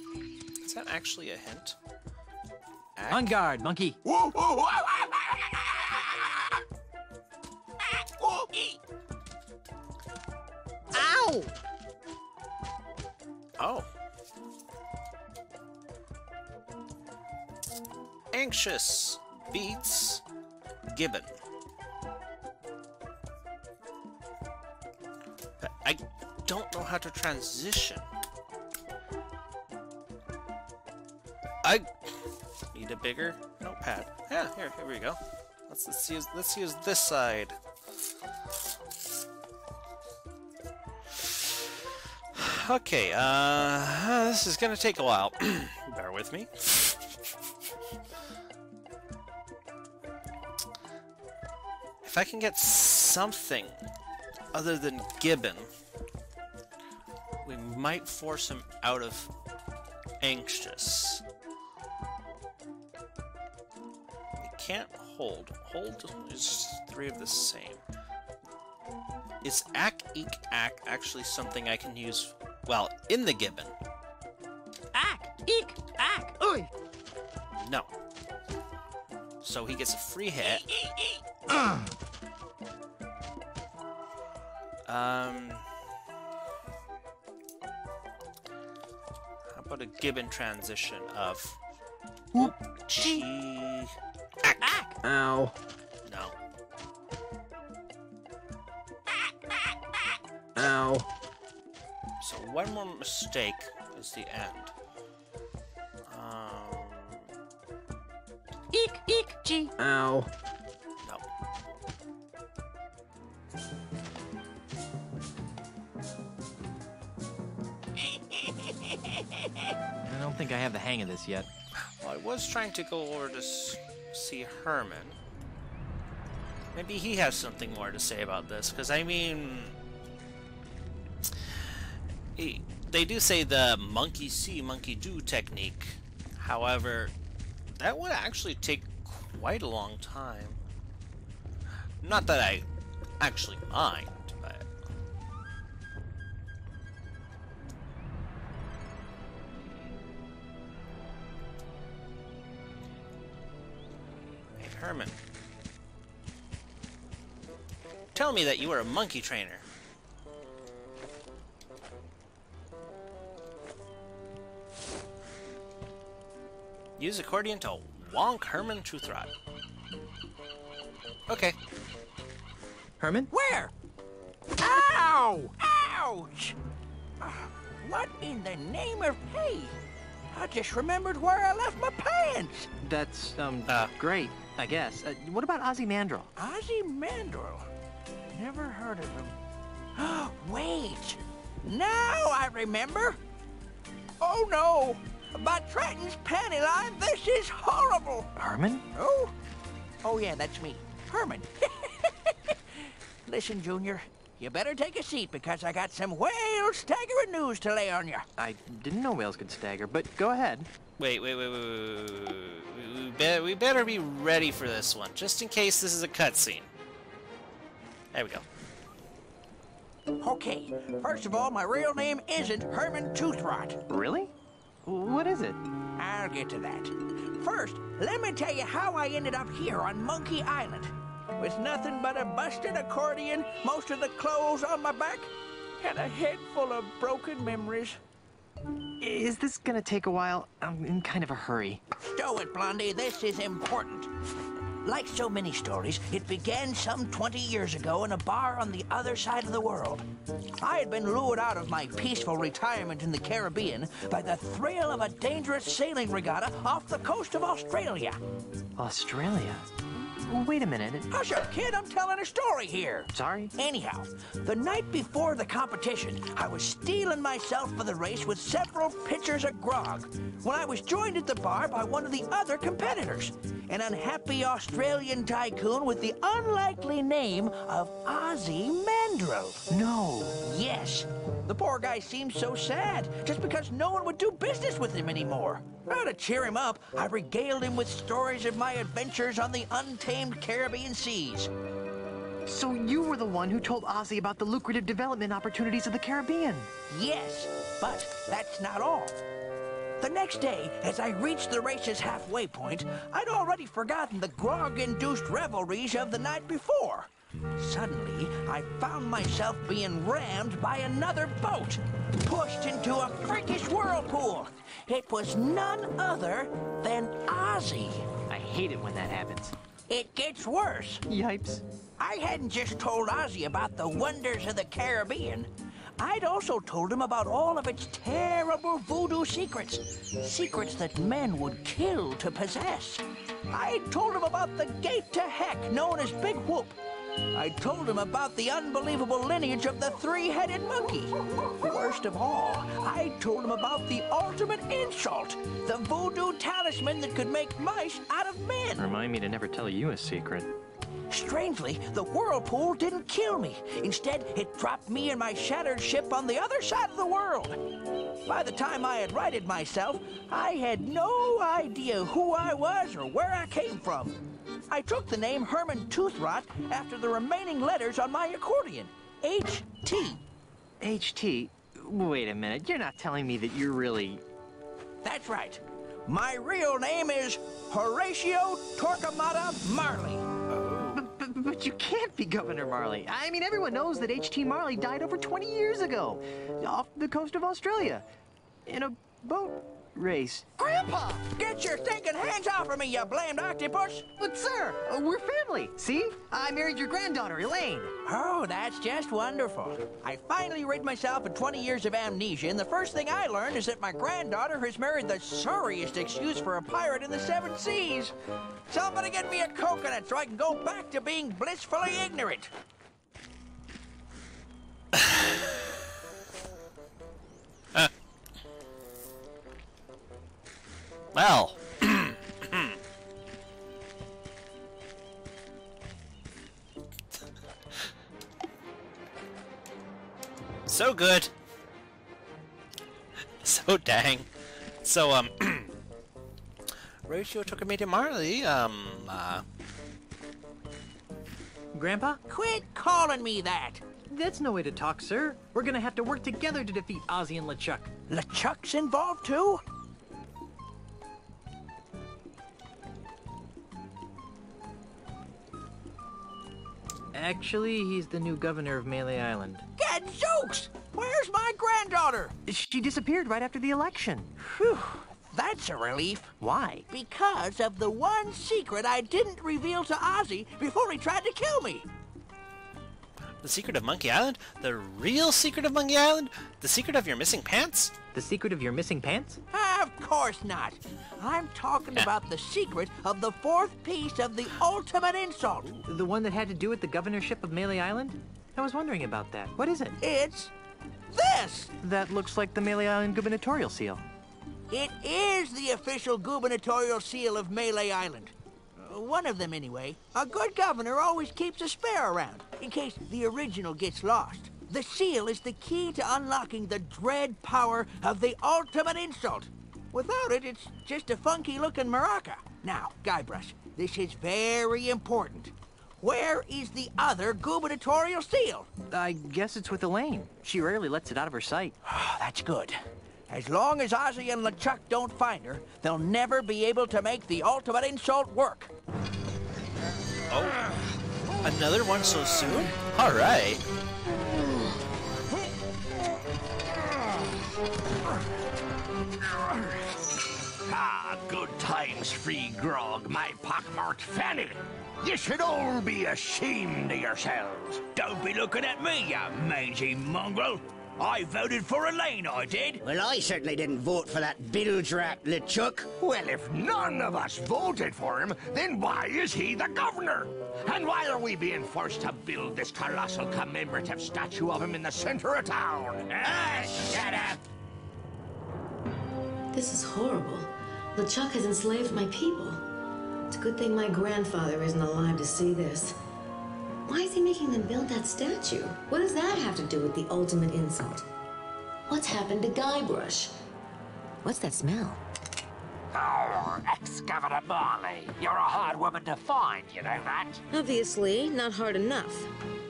Is that actually a hint? Ack? On guard, monkey! Ow! Oh. Anxious beats Gibbon. But I don't know how to transition. I need a bigger notepad. Yeah, here we go. Let's use this side. Okay, this is gonna take a while. Bear with me. If I can get something other than Gibbon, we might force him out of anxious. We can't hold. Hold is 3 of the same. Is ack, eek, ack actually something I can use, well, in the Gibbon? Ack, eek, ack! Oi! No. So he gets a free hit. How about a Gibbon transition of whoop, chi, ack. Ack! Ow. No. Ow. So one more mistake is the end. Eek, eek, gee. Ow. No. I don't think I have the hang of this yet. Well, I was trying to go over to see Herman. Maybe he has something more to say about this, because I mean, they do say the monkey see, monkey do technique. However, that would actually take quite a long time. Not that I actually mind, but... Hey, Herman. Tell me that you are a monkey trainer. Use accordion to wonk Herman Truthrot. Okay. Herman? Where? Ow! Ouch! What in the name of hey? I just remembered where I left my pants. That's, great, I guess. What about Ozymandial? Ozymandial? Never heard of him. Wait! Now I remember. Oh no! But Trenton's panty line, this is horrible! Herman? Oh? Oh yeah, that's me. Herman. Listen, Junior, you better take a seat because I got some whale-staggering news to lay on you. I didn't know whales could stagger, but go ahead. Wait. We better be ready for this one, just in case this is a cutscene. There we go. Okay, first of all, my real name isn't Herman Toothrot. Really? What is it? I'll get to that. First, let me tell you how I ended up here on Monkey Island. With nothing but a busted accordion, most of the clothes on my back, and a head full of broken memories. Is this gonna take a while? I'm in kind of a hurry. Stow it, Blondie, this is important. Like so many stories, it began some 20 years ago in a bar on the other side of the world. I had been lured out of my peaceful retirement in the Caribbean by the thrill of a dangerous sailing regatta off the coast of Australia. Australia? Wait a minute. Hush up, kid, I'm telling a story here. Sorry? Anyhow, the night before the competition, I was steeling myself for the race with several pitchers of grog when I was joined at the bar by one of the other competitors, an unhappy Australian tycoon with the unlikely name of Ozzy Mandrill. No. Yes. The poor guy seemed so sad, just because no one would do business with him anymore. Well, to cheer him up, I regaled him with stories of my adventures on the untamed Caribbean seas. So you were the one who told Ozzy about the lucrative development opportunities of the Caribbean? Yes, but that's not all. The next day, as I reached the race's halfway point, I'd already forgotten the grog-induced revelries of the night before. Suddenly, I found myself being rammed by another boat, pushed into a freakish whirlpool. It was none other than Ozzy. I hate it when that happens. It gets worse. Yipes. I hadn't just told Ozzy about the wonders of the Caribbean. I'd also told him about all of its terrible voodoo secrets. Secrets that men would kill to possess. I'd told him about the gate to heck known as Big Whoop. I told him about the unbelievable lineage of the three-headed monkey. Worst of all, I told him about the ultimate insult, the voodoo talisman that could make mice out of men. Remind me to never tell you a secret. Strangely, the whirlpool didn't kill me. Instead, it dropped me and my shattered ship on the other side of the world. By the time I had righted myself, I had no idea who I was or where I came from. I took the name Herman Toothrot after the remaining letters on my accordion, H.T. H.T.? Wait a minute, you're not telling me that you're really... That's right. My real name is Horatio Torquemada Marley. But you can't be Governor Marley. I mean, everyone knows that H.T. Marley died over 20 years ago, off the coast of Australia, in a boat race. Grandpa! Get your stinking hands off of me, you blamed octopus! But sir, we're family. See? I married your granddaughter, Elaine. Oh, that's just wonderful. I finally rid myself of 20 years of amnesia, and the first thing I learned is that my granddaughter has married the sorriest excuse for a pirate in the 7 seas. Somebody get me a coconut so I can go back to being blissfully ignorant. Well. So good. So dang. So, Horatio Torquemada Marley, Grandpa? Quit calling me that. That's no way to talk, sir. We're gonna have to work together to defeat Ozzy and LeChuck. LeChuck's involved too? Actually, he's the new governor of Melee Island. Gadzooks! Where's my granddaughter? She disappeared right after the election. Whew, that's a relief. Why? Because of the one secret I didn't reveal to Ozzy before he tried to kill me. the secret of Monkey Island? The real secret of Monkey Island? The secret of your missing pants? The secret of your missing pants? Of course not. I'm talking about the secret of the fourth piece of the ultimate insult. The one that had to do with the governorship of Melee Island? I was wondering about that. What is it? It's this? That looks like the Melee Island gubernatorial seal. It is the official gubernatorial seal of Melee Island. One of them, anyway. A good governor always keeps a spare around, in case the original gets lost. The seal is the key to unlocking the dread power of the ultimate insult. Without it, it's just a funky-looking maraca. Now, Guybrush, this is very important. Where is the other gubernatorial seal? I guess it's with Elaine. She rarely lets it out of her sight. Oh, that's good. As long as Ozzy and LeChuck don't find her, they'll never be able to make the ultimate insult work. Oh, another one so soon? All right. Ah, good times, free grog, my pockmarked fanny. You should all be ashamed of yourselves. Don't be looking at me, you mangy mongrel. I voted for Elaine, I did. Well, I certainly didn't vote for that bilge-rat LeChuck. Well, if none of us voted for him, then why is he the governor? And why are we being forced to build this colossal commemorative statue of him in the center of town? Ah, shut up! This is horrible. LeChuck has enslaved my people. It's a good thing my grandfather isn't alive to see this. Why is he making them build that statue? What does that have to do with the ultimate insult? What's happened to Guybrush? What's that smell? Oh, ex-Governor Marley. You're a hard woman to find, you know that? Obviously, not hard enough.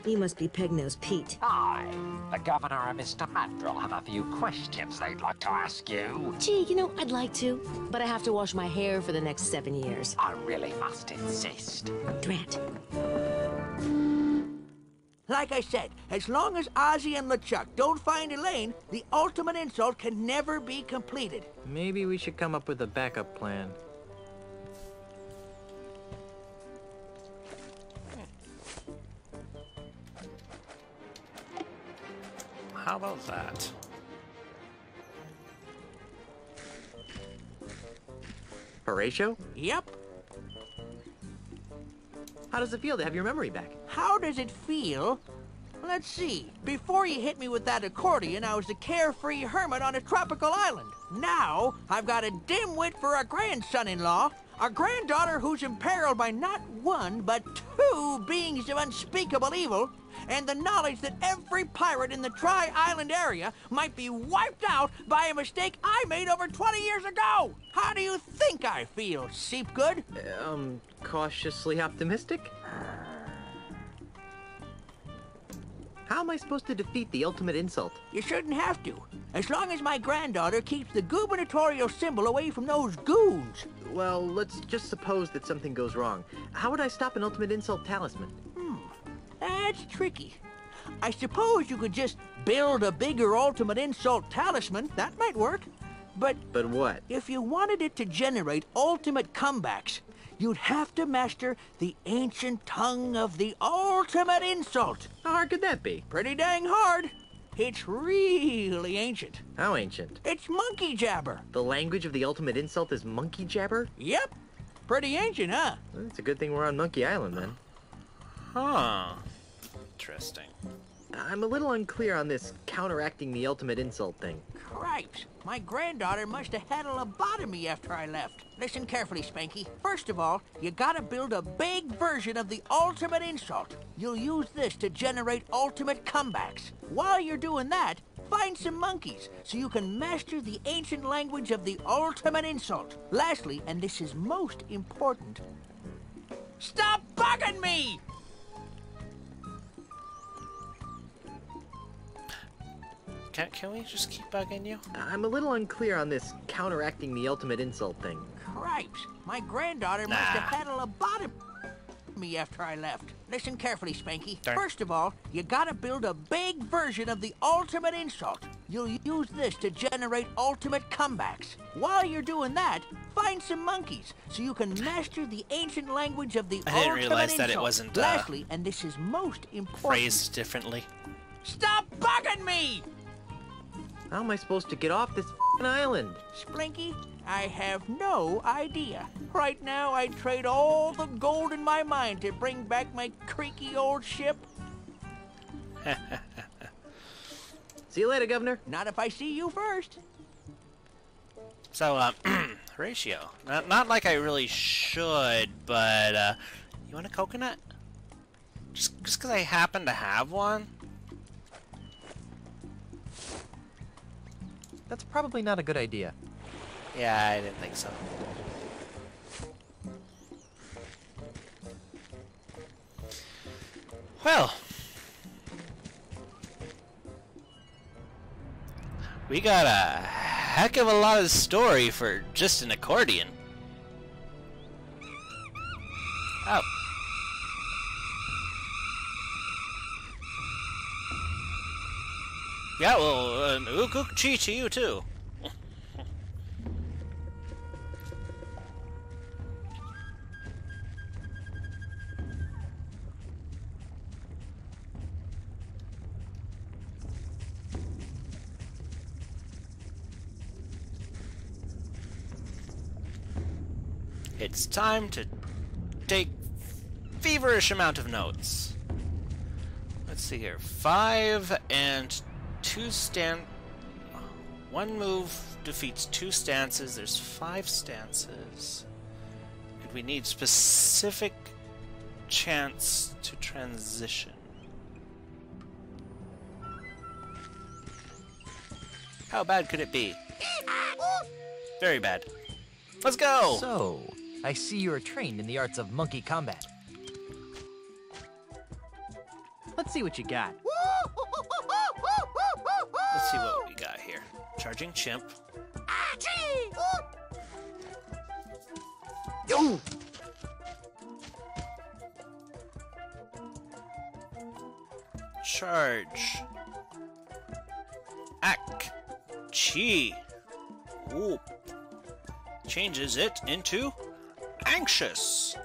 You must be Peg-Nose Pete. I, the Governor and Mr. Mandrill, have a few questions they'd like to ask you. Gee, you know, I'd like to, but I have to wash my hair for the next 7 years. I really must insist. Drat. Like I said, as long as Ozzy and LeChuck don't find Elaine, the ultimate insult can never be completed. Maybe we should come up with a backup plan. How about that? Horatio? Yep. How does it feel to have your memory back? How does it feel? Let's see. Before you hit me with that accordion, I was a carefree hermit on a tropical island. Now, I've got a dimwit for a grandson-in-law, a granddaughter who's imperiled by not one, but two beings of unspeakable evil, and the knowledge that every pirate in the Tri-Island area might be wiped out by a mistake I made over 20 years ago. How do you think I feel, Seepgood? Cautiously optimistic? How am I supposed to defeat the ultimate insult? You shouldn't have to. As long as my granddaughter keeps the gubernatorial symbol away from those goons. Well, let's just suppose that something goes wrong. How would I stop an ultimate insult talisman? That's tricky. I suppose you could just build a bigger ultimate insult talisman. That might work. But what? If you wanted it to generate ultimate comebacks, you'd have to master the ancient tongue of the ultimate insult. How hard could that be? Pretty dang hard. It's really ancient. How ancient? It's monkey jabber. The language of the ultimate insult is monkey jabber? Yep. Pretty ancient, huh? Well, it's a good thing we're on Monkey Island, then. Huh. Interesting. I'm a little unclear on this counteracting the ultimate insult thing. Cripes. My granddaughter must have had a lobotomy after I left. Listen carefully, Spanky. First of all, you gotta build a big version of the ultimate insult. You'll use this to generate ultimate comebacks. While you're doing that, find some monkeys so you can master the ancient language of the ultimate insult. Lastly, and this is most important, stop bugging me! Can we just keep bugging you? I'm a little unclear on this counteracting the ultimate insult thing. Cripes. My granddaughter must have had a lobotomy after I left. Listen carefully, Spanky. Darn. First of all, you gotta build a big version of the ultimate insult. You'll use this to generate ultimate comebacks. While you're doing that, find some monkeys so you can master the ancient language of the ultimate insult. I didn't realize that it wasn't Lastly, and this is most important, phrased differently. stop bugging me! How am I supposed to get off this f***ing island? Splinky, I have no idea. Right now, I'd trade all the gold in my mine to bring back my creaky old ship. See you later, Governor. Not if I see you first. So, Horatio. Not like I really should, but, you want a coconut? Just because I happen to have one? That's probably not a good idea. Yeah, I didn't think so. Well, we got a heck of a lot of story for just an accordion. Oh. Yeah, well, ook-ook-chee to you too. It's time to take feverish amount of notes. Let's see here. 5 and 2 one move defeats 2 stances. There's 5 stances. And we need specific chance to transition. How bad could it be? Very bad. Let's go! So, I see you are trained in the arts of monkey combat. Let's see what you got. Let's see what we got here. Charging chimp. Yo! Charge. Ak. Chi. Whoop. Changes it into anxious.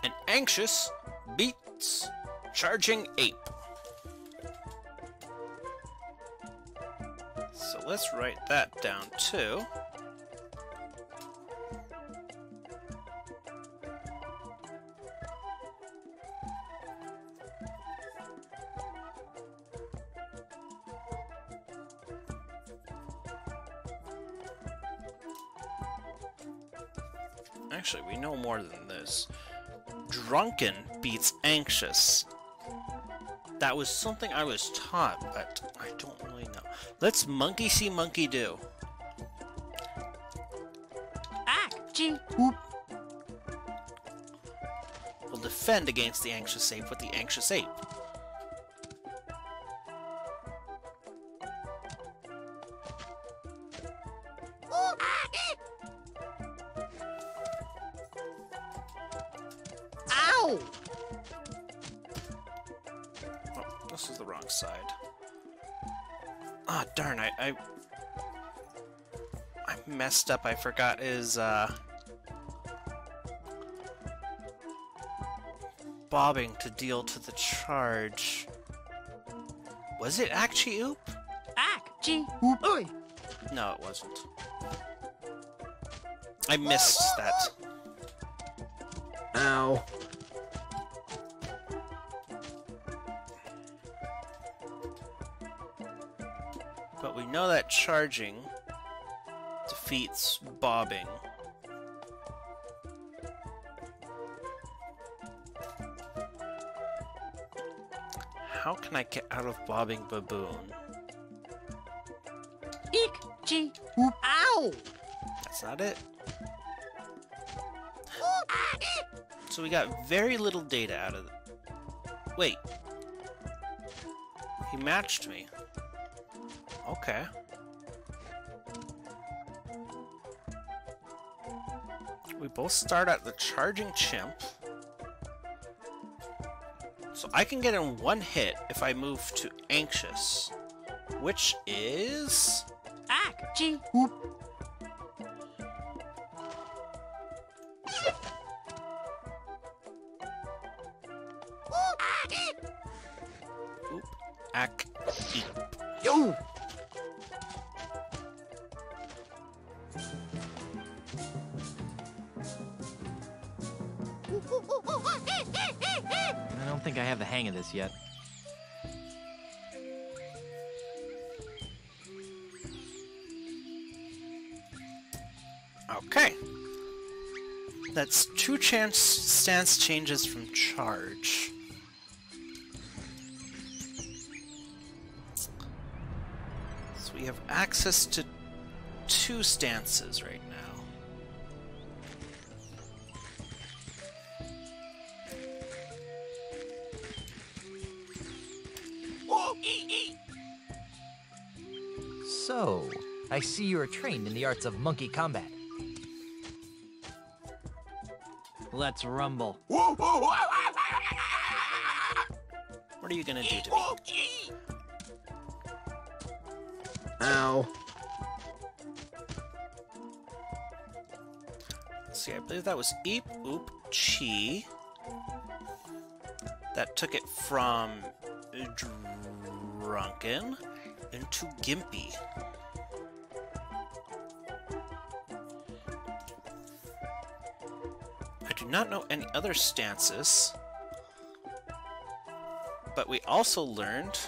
And anxious beats charging ape. So let's write that down too. Actually, we know more than this. Drunken beats anxious. That was something I was taught, but I don't really know. Let's monkey see monkey do. We'll defend against the anxious ape with the anxious ape. Ow! Oh, this is the wrong side. Ah, darn, I messed up. I forgot his, bobbing to deal to the charge. Was it actually oop? Oop. Oi. No, it wasn't. I missed that. Ow. But we know that charging defeats bobbing. How can I get out of bobbing baboon? Oop. Ow! That's not it. So we got very little data out of it. Wait. He matched me. Okay. We both start at the charging chimp. So I can get in one hit if I move to anxious, which is... Oop. Oop. Ack. Eep. Yo! I don't think I have the hang of this yet. Okay. That's 2 stance changes from charge. So we have access to 2 stances right now. So, I see you are trained in the arts of monkey combat. Let's rumble. What are you gonna do to me? Ow. Let's see, I believe that was Eep Oop Chi. That took it from Drunken into Gimpy. I do not know any other stances, but we also learned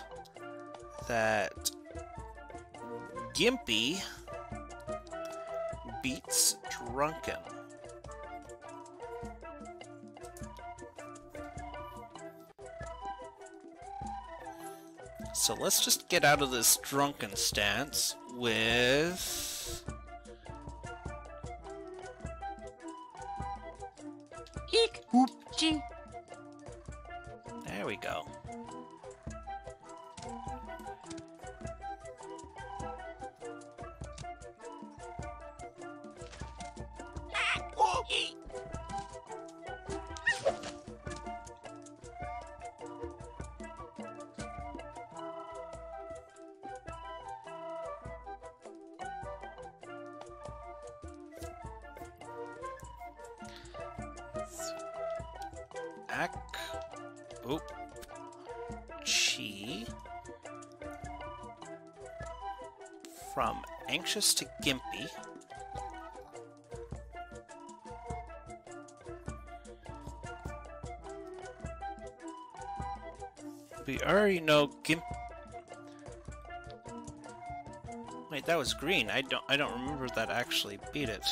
that Gimpy beats Drunken. So let's just get out of this Drunken stance with... Eek Oop Chi. There we go. Oop. Chi. From Anxious to Gimpy. We already know Gimp. Wait, that was green. I don't remember that actually beat it.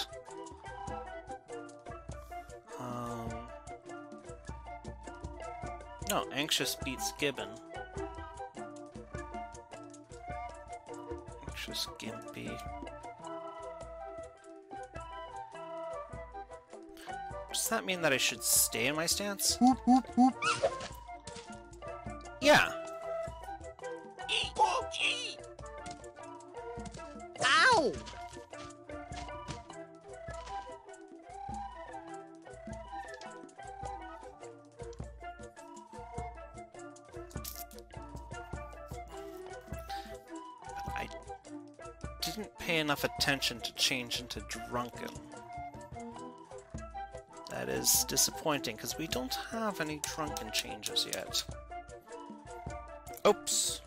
No, Anxious beats Gibbon. Anxious Gimpy. Does that mean that I should stay in my stance? Whoop, whoop, whoop. Yeah. Ow! I didn't pay enough attention to change into Drunken. That is disappointing, because we don't have any Drunken changes yet. Oops!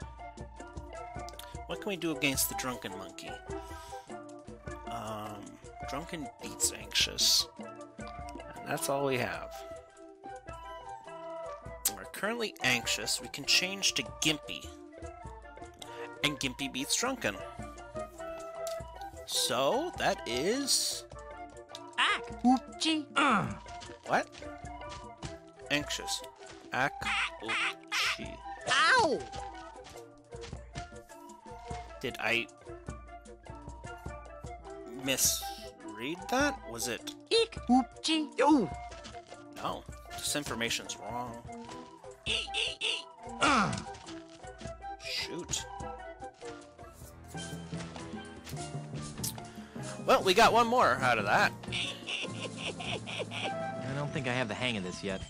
What can we do against the Drunken Monkey? Drunken beats Anxious. And that's all we have. We're currently Anxious. We can change to Gimpy. And Gimpy beats Drunken. So, that is... Ack! Oop Chi. What? Anxious. Ack, oop, chi. Ow! Did I... misread that? Was it... Eek! Oop Chi. Oh! No. This information's wrong. Shoot. Well, we got one more out of that. I don't think I have the hang of this yet.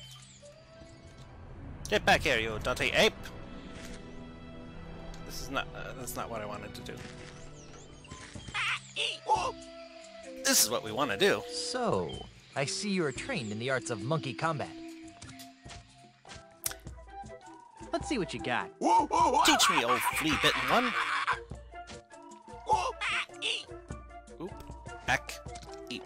Get back here, you dirty ape! This is not... that's not what I wanted to do. This is what we want to do. So, I see you are trained in the arts of monkey combat. Let's see what you got. Teach me, old flea-bitten one. Oop. Ack. Eep.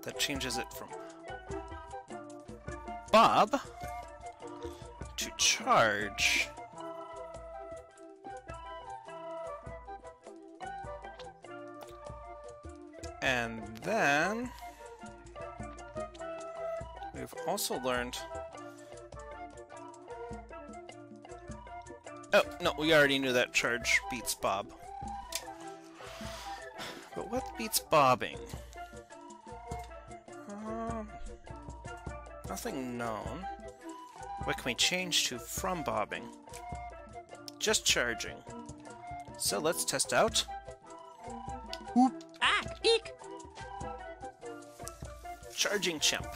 That changes it from bob to charge. And then we've also learned... Oh, no, we already knew that charge beats bob. But what beats bobbing? Nothing known. What can we change to from bobbing? Just charging. So let's test out. Whoop. Ah, eek. Charging chimp.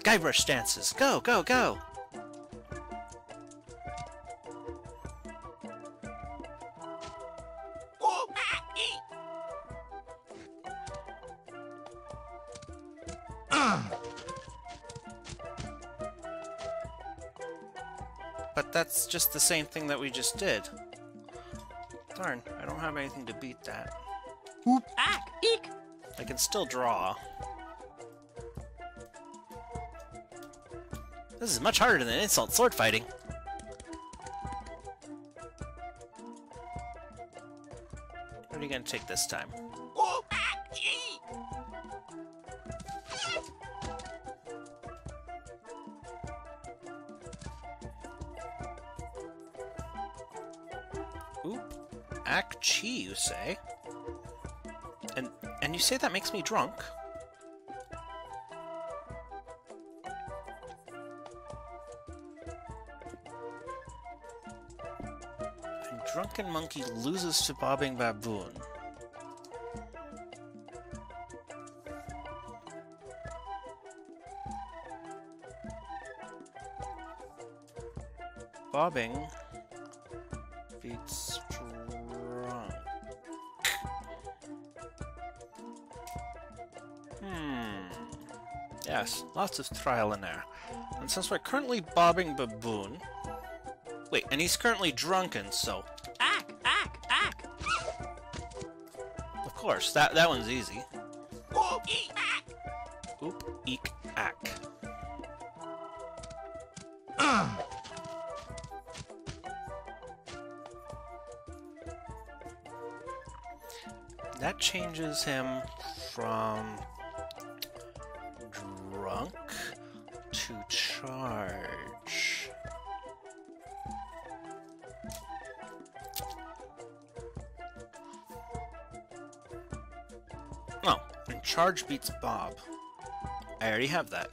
Guybrush stances. Go, go, go! But that's just the same thing that we just did. Darn, I don't have anything to beat that. Whoop. Ah, eek. I can still draw. This is much harder than insult sword fighting. What are you gonna take this time? Oop. Ak-chi, you say? And you say that makes me drunk? And drunken monkey loses to bobbing baboon. Bobbing beats drunk. Yes, lots of trial and error. And since we're currently bobbing baboon... Wait, and he's currently drunken, so... Ack, ack, ack. Of course, that one's easy. Oop, eek, ack. Oop, eek, ack. That changes him from drunk to charge. Oh, and charge beats bob. I already have that.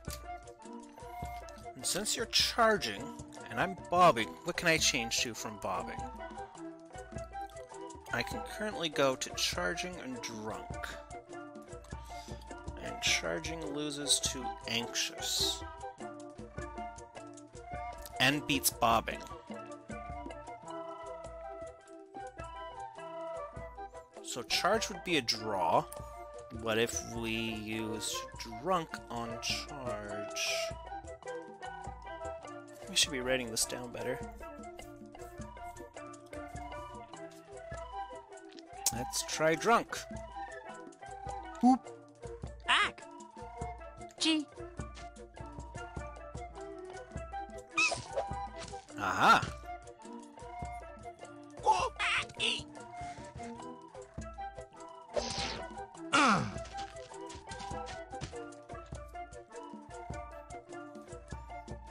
And since you're charging and I'm bobbing, what can I change to from bobbing? I can currently go to charging and drunk. And charging loses to anxious. And beats bobbing. So charge would be a draw. What if we use drunk on charge? We should be writing this down better. Let's try drunk. Whoop. Ack. G. Aha. Whoop. Ack. E.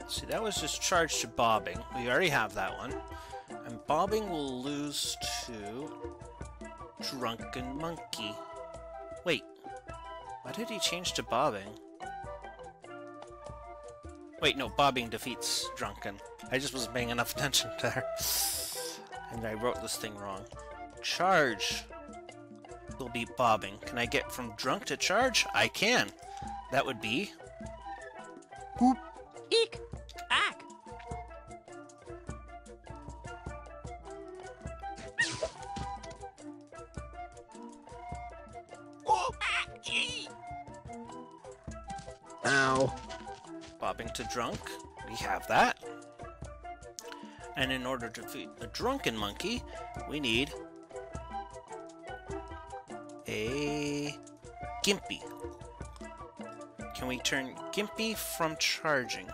See, that was just charged to bobbing. We already have that one. And bobbing will lose to drunken monkey. Wait, why did he change to bobbing? Wait, no, bobbing defeats drunken. I just wasn't paying enough attention there. And I wrote this thing wrong. Charge will beat bobbing. Can I get from drunk to charge? I can. That would be... Whoop. Eek. Ack. Whoop. Ack. G. Ow. Bobbing to drunk. We have that. And in order to defeat a drunken monkey, we need a Gimpy. Can we turn Gimpy from charging?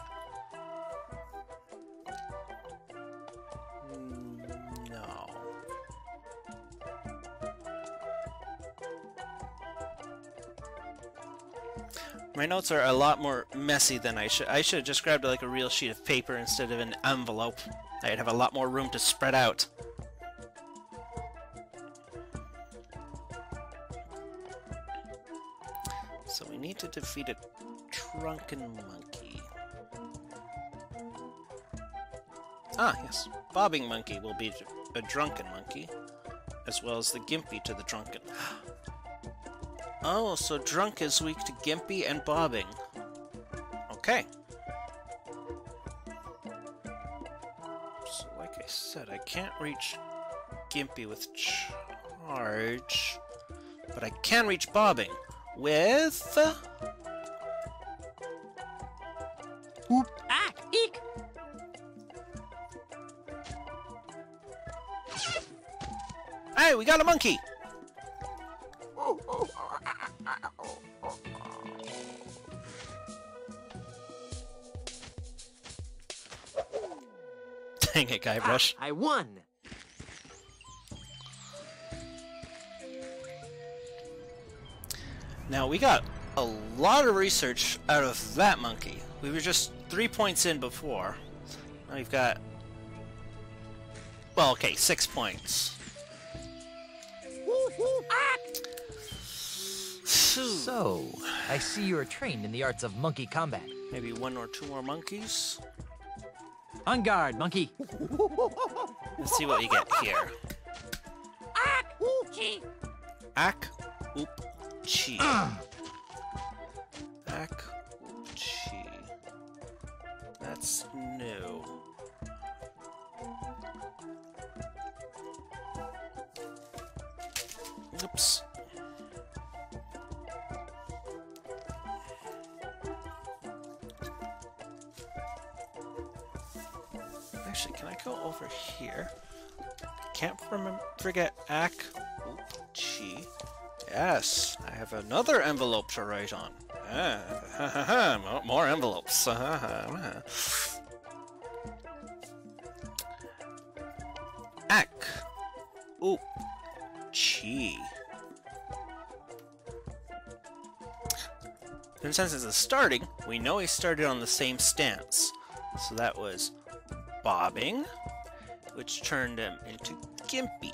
No. My notes are a lot more messy than I should. I should have just grabbed like a real sheet of paper instead of an envelope. I'd have a lot more room to spread out. So we need to defeat a drunken monkey. Ah, yes. Bobbing monkey will be a drunken monkey, as well as the Gimpy to the drunken. Oh, so drunk is weak to Gimpy and bobbing. Okay. So like I said, I can't reach Gimpy with charge, but I can reach bobbing with... Oop, ah, eek! Hey, we got a monkey! Dang it, Guybrush. I won! Now, we got a lot of research out of that monkey. We were just 3 points in before. Now we've got... well, okay, 6 points. So, I see you are trained in the arts of monkey combat. Maybe 1 or 2 more monkeys? On guard, monkey! Let's see what you get here. Ak, oop, chi. Ak, oop, chi. That's new. Oops. Actually, can I go over here? Can't forget Ak, oop, chi. Yes, I have another envelope to write on. More envelopes. Ak, oop, chi. And since it's a starting, we know he started on the same stance. So that was bobbing, which turned him into Gimpy.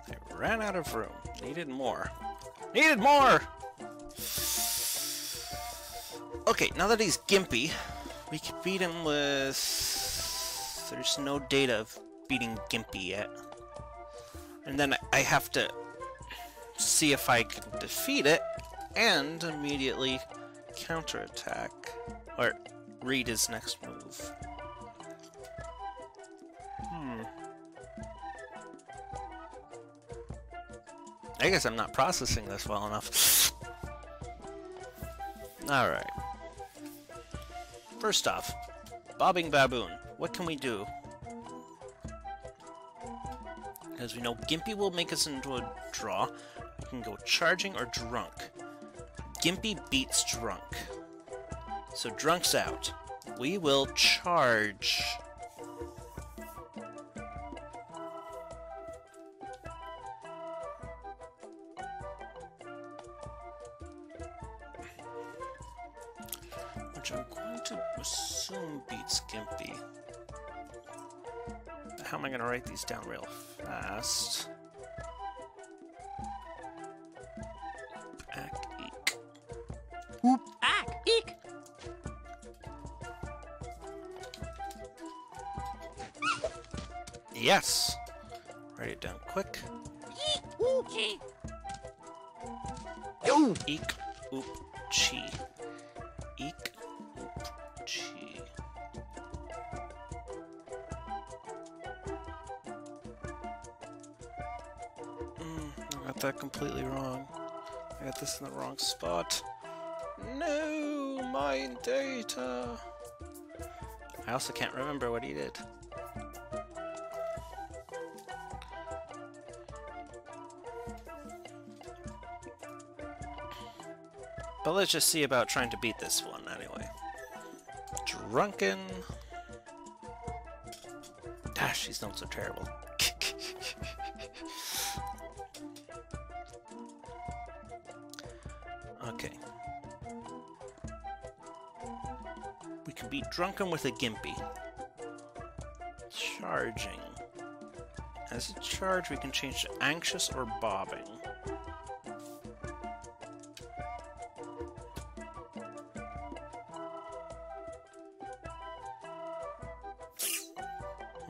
I ran out of room. Needed more. Needed more! Okay, now that he's Gimpy, we can beat him with... there's no data of beating Gimpy yet. And then I have to see if I can defeat it and immediately counterattack or read his next move. I guess I'm not processing this well enough. Alright. First off, Bobbing Baboon. What can we do? Because we know Gimpy will make us into a draw. We can go charging or drunk. Gimpy beats drunk. So drunk's out. We will charge. Which I'm going to assume beats Gimpy. How am I going to write these down real fast? Ak, eek. Oop, ak, eek! Yes! Write it down quick. Eek, oop, chi. Eek, oop, chi. I got that completely wrong. I got this in the wrong spot. No, mine data. I also can't remember what he did. But let's just see about trying to beat this one anyway. Drunken. Gosh, these notes are terrible. Okay. We can beat Drunken with a Gimpy. Charging. As a charge, we can change to Anxious or Bobbing.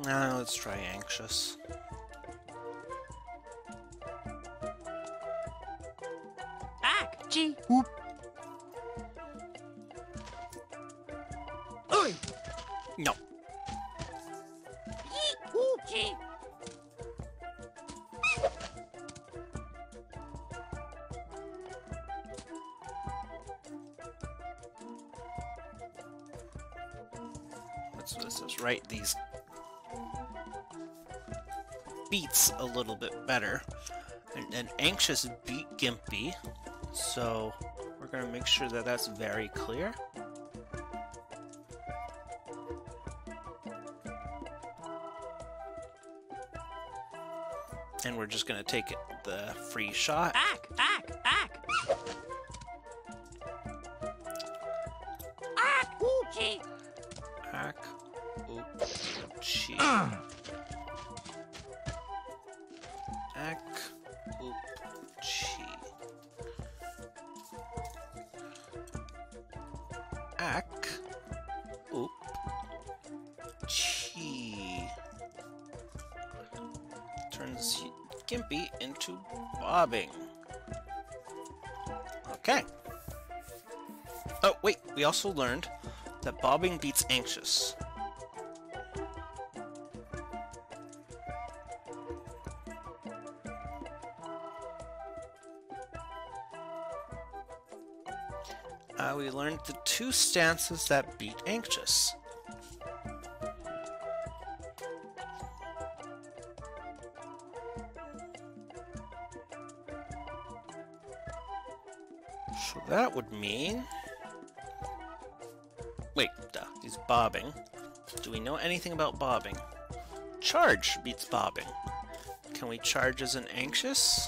Now let's try Anxious. Gee. Whoop. Oi. No. Let's just write these beats a little bit better. And Anxious beat Gimpy. So we're going to make sure that that's very clear. And we're just going to take the free shot. Ack! Ack! Ack! Ack! Oochie! Ack! Oochie! Ack! Oochie! Ack! Oop! Chee! Turns Gimpy into Bobbing. Okay. Oh, wait, we also learned that Bobbing beats Anxious. We learned the two stances that beat Anxious. So that would mean... Wait, he's Bobbing. Do we know anything about Bobbing? Charge beats Bobbing. Can we charge as an Anxious?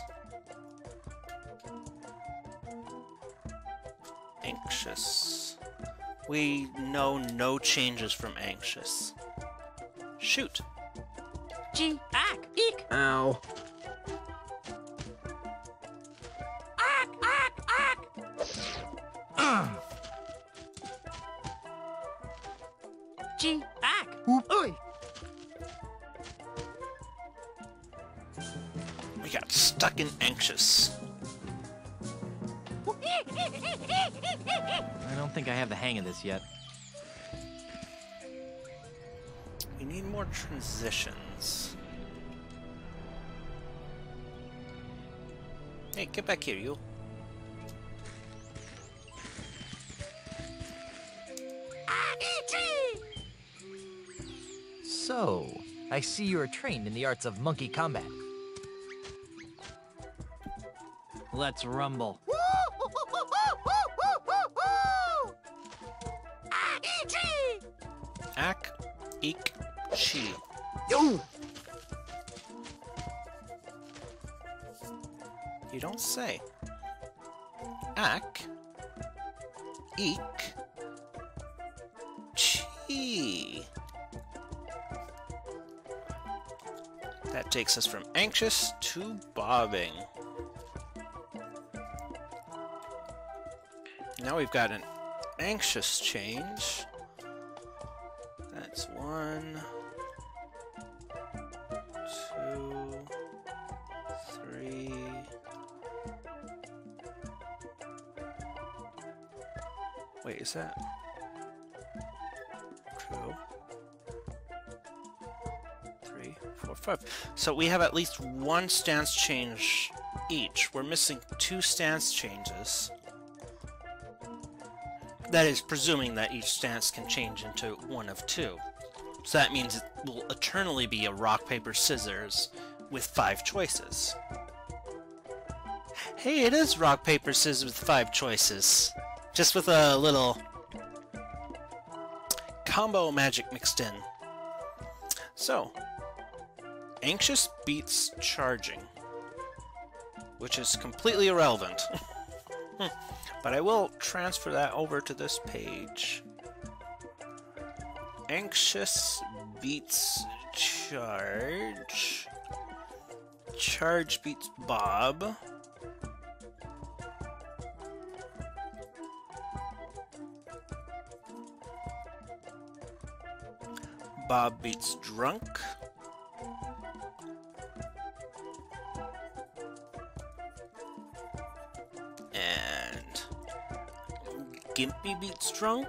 Anxious. We know no changes from Anxious. Shoot. Gee, ack, eek. Ow. Ack, ack, ack. Gee, ack. Oop. Oi. We got stuck in Anxious. I don't think I have the hang of this yet. We need more transitions. Hey, get back here, you. So, I see you are trained in the arts of monkey combat. Let's rumble. Ack, eek, chi. Yo! You don't say. Ack, eek, chi. That takes us from Anxious to Bobbing. Now we've got an Anxious change. That's 1, 2, 3. Wait, is that 2, 3, 4, 5? So we have at least one stance change each. We're missing 2 stance changes. That is, presuming that each stance can change into one of 2. So that means it will eternally be a rock, paper, scissors with 5 choices. Hey, it is rock, paper, scissors with 5 choices. Just with a little combo magic mixed in. So, anxious beats charging, which is completely irrelevant. But I will transfer that over to this page. Anxious beats charge. Charge beats Bob. Bob beats drunk. And Gimpy beats drunk.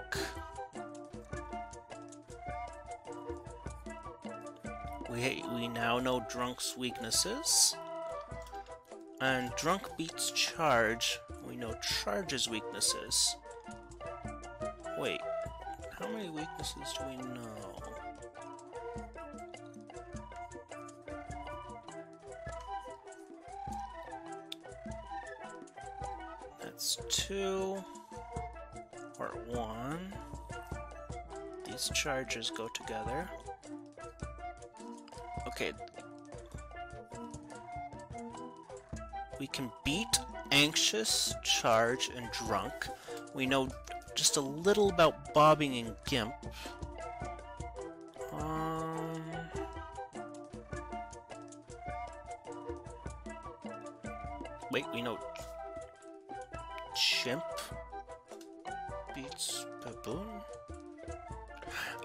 We now know drunk's weaknesses. And drunk beats charge. We know charge's weaknesses. Wait, how many weaknesses do we know? That's 2 or 1. These charges go together. Okay. We can beat anxious, charge, and drunk. We know just a little about bobbing and gimp. Wait, we know chimp beats baboon?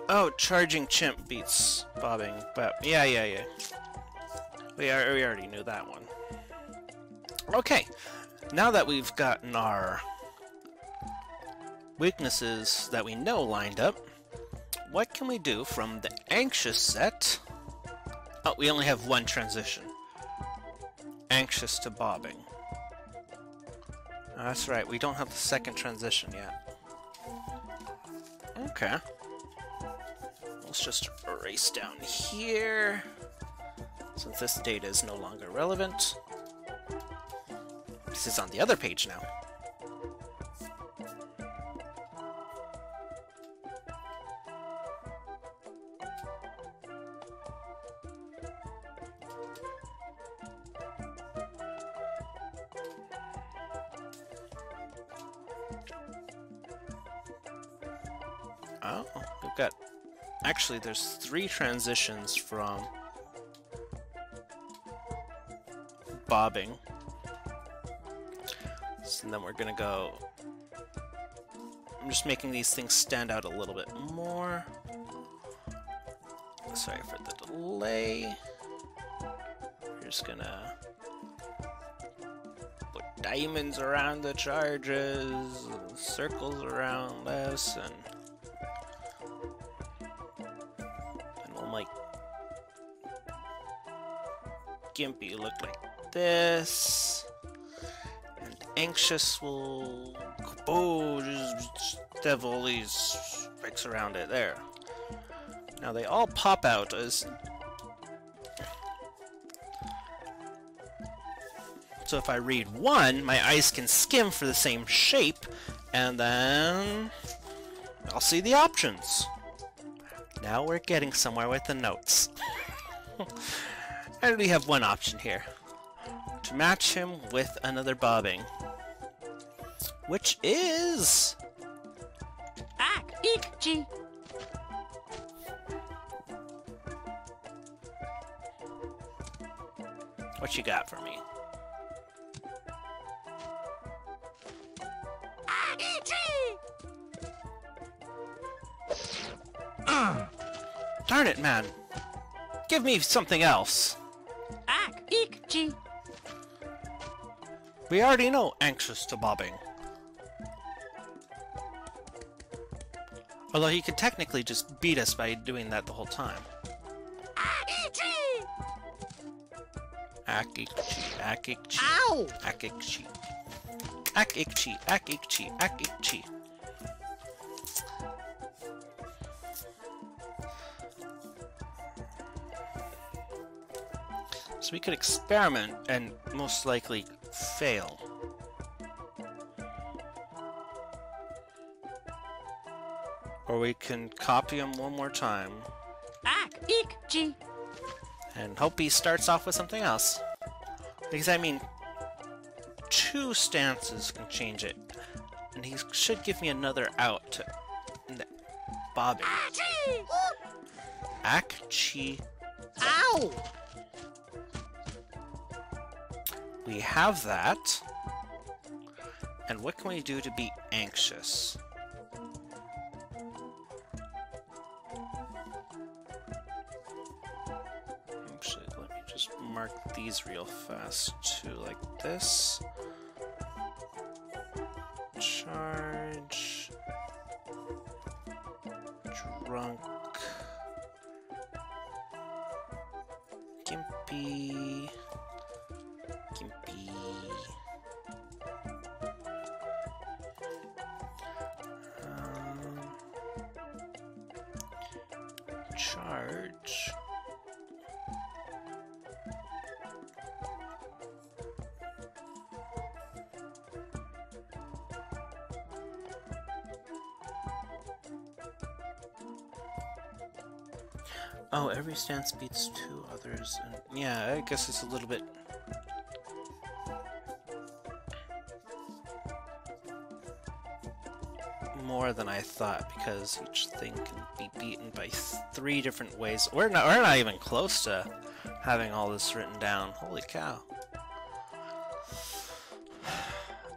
Oh, charging chimp beats bobbing, but yeah. We already knew that one. Okay, now that we've gotten our weaknesses that we know lined up, what can we do from the anxious set? Oh, we only have one transition. Anxious to bobbing. Oh, that's right, we don't have the second transition yet. Okay. Let's just erase down here, since this data is no longer relevant. This is on the other page now. Oh, we've got... Actually, there's 3 transitions from bobbing. So then we're gonna go... I'm just making these things stand out a little bit more. Sorry for the delay. We're just gonna put diamonds around the charges, and circles around this, and we'll make Gimpy look like this. And anxious will just have all these spikes around it there. Now they all pop out as... So if I read 1, my eyes can skim for the same shape, and then I'll see the options. Now we're getting somewhere with the notes. And we have one option here. To match him with another bobbing. Which is... Eek-G. What you got for me? Darn it, man. Give me something else. Eek-G. We already know anxious to bobbing. Although he could technically just beat us by doing that the whole time. Ak-ik-chi, ak-ik-chi. Ow! Ak-ik-chi. Ak-ik-chi, ak-ik-chi, ak-ik-chi. So we could experiment and most likely fail. we can copy him one more time. Ak, ik, G. And hope he starts off with something else. Because, I mean, 2 stances can change it. And he should give me another out to... bobbing. Ak, chi. Ow! We have that. And what can we do to be anxious? Actually, let me just mark these real fast too, like this. Charge. Drunk. Gimpy. Gimpy. Charge. Oh, every stance beats 2 others. And yeah, I guess it's a little bit... more than I thought, because each thing can be beaten by 3 different ways. We're not even close to having all this written down. Holy cow.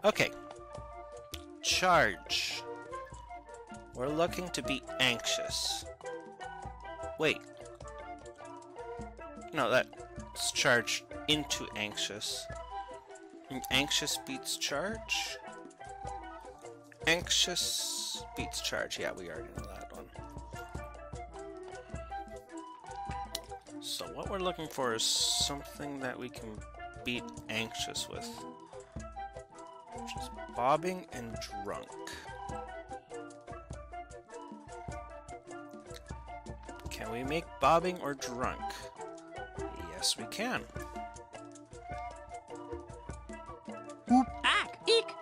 Okay. Charge. We're looking to be anxious. Wait. No, that's charge into anxious. And anxious beats charge? Anxious beats charge. Yeah, we already know that one. So what we're looking for is something that we can beat anxious with. Which is bobbing and drunk. Can we make bobbing or drunk? Yes, we can. Oop, ak, eek.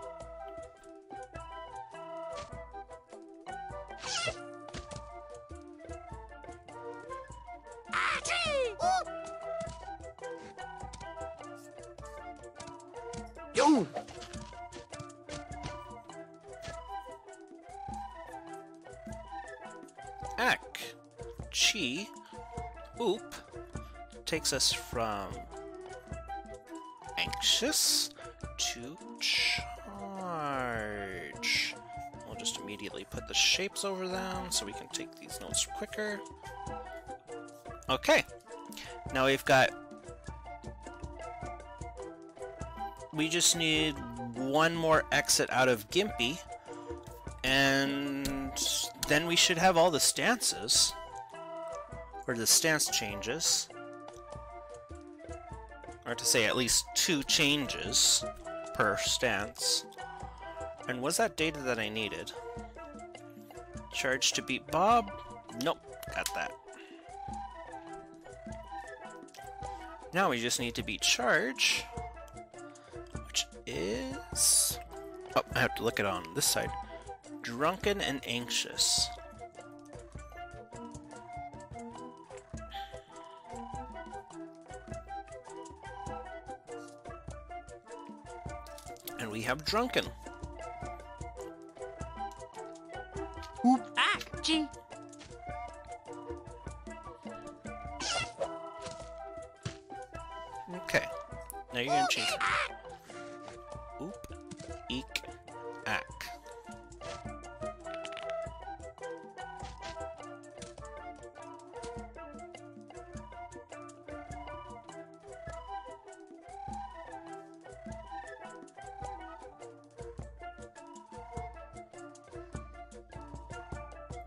Yo! Ak, chi, oop, takes us from anxious to charge. We'll just immediately put the shapes over them so we can take these notes quicker. Okay, now we've got... we just need one more exit out of Gimpy, and then we should have all the stances, or the stance changes, or to say at least 2 changes per stance. And was that data that I needed? Charge to beat Bob? Nope, got that. Now we just need to beat Charge, which is... oh, I have to look it on this side. Drunken and anxious. And we have drunken. Oop, ak, G. Okay, now you're gonna change it. Oop, eek, ack.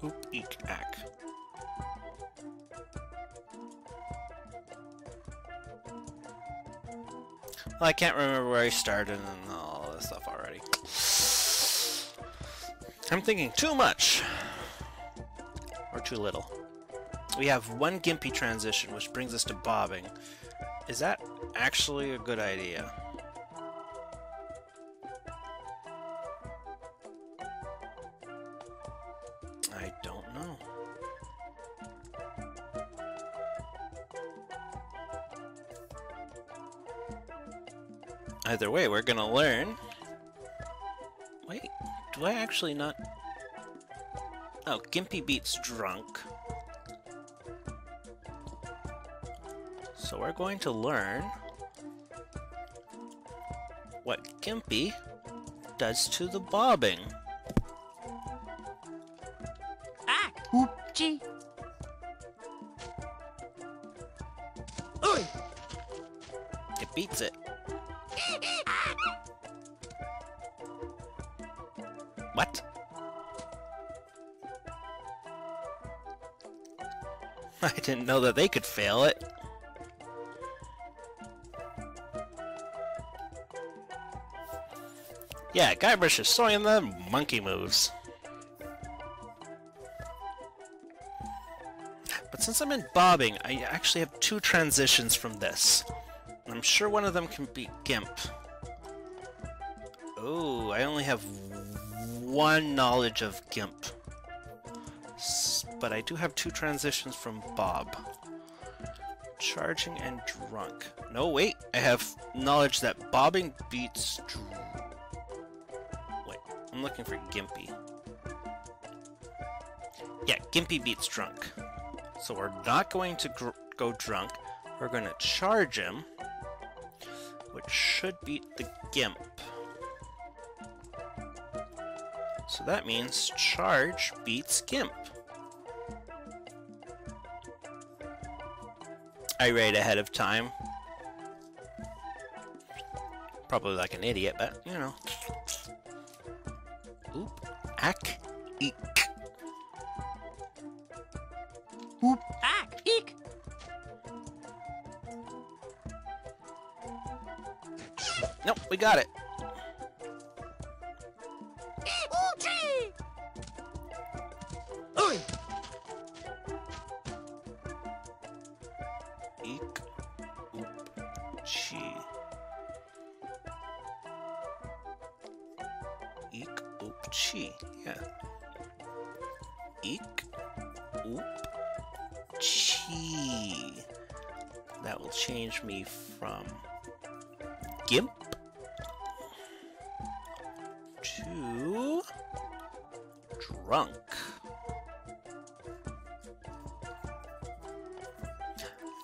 Oop, eek, ack. Well, I can't remember where I started and all this stuff already. I'm thinking too much. Or too little. We have one Gimpy transition, which brings us to bobbing. Is that actually a good idea? I don't Either way, we're gonna learn. Wait, do I actually not... Oh, Gimpy beats Drunk. So we're going to learn what Gimpy does to the bobbing. Ah! Oop! Gee! Oi! It beats it. What? I didn't know that they could fail it. Yeah, Guybrush is showing them monkey moves. But since I'm in bobbing, I actually have 2 transitions from this. I'm sure one of them can beat Gimp. Oh, I only have 1 knowledge of Gimp. But I do have 2 transitions from Bob. Charging and Drunk. No, wait, I have knowledge that bobbing beats Wait, I'm looking for Gimpy. Yeah, Gimpy beats Drunk. So we're not going to go Drunk. We're going to charge him, which should beat the Gimp. So that means Charge beats Gimp. I read ahead of time. Probably like an idiot, but you know. Oop. Ack. Eek. Oop! Ack! Eek! Nope, we got it. Oi! Eek. Oop. Chi. Eek. Oop. Chi. Yeah. Eek. Oop. Chi. That will change me from Gimp to Drunk.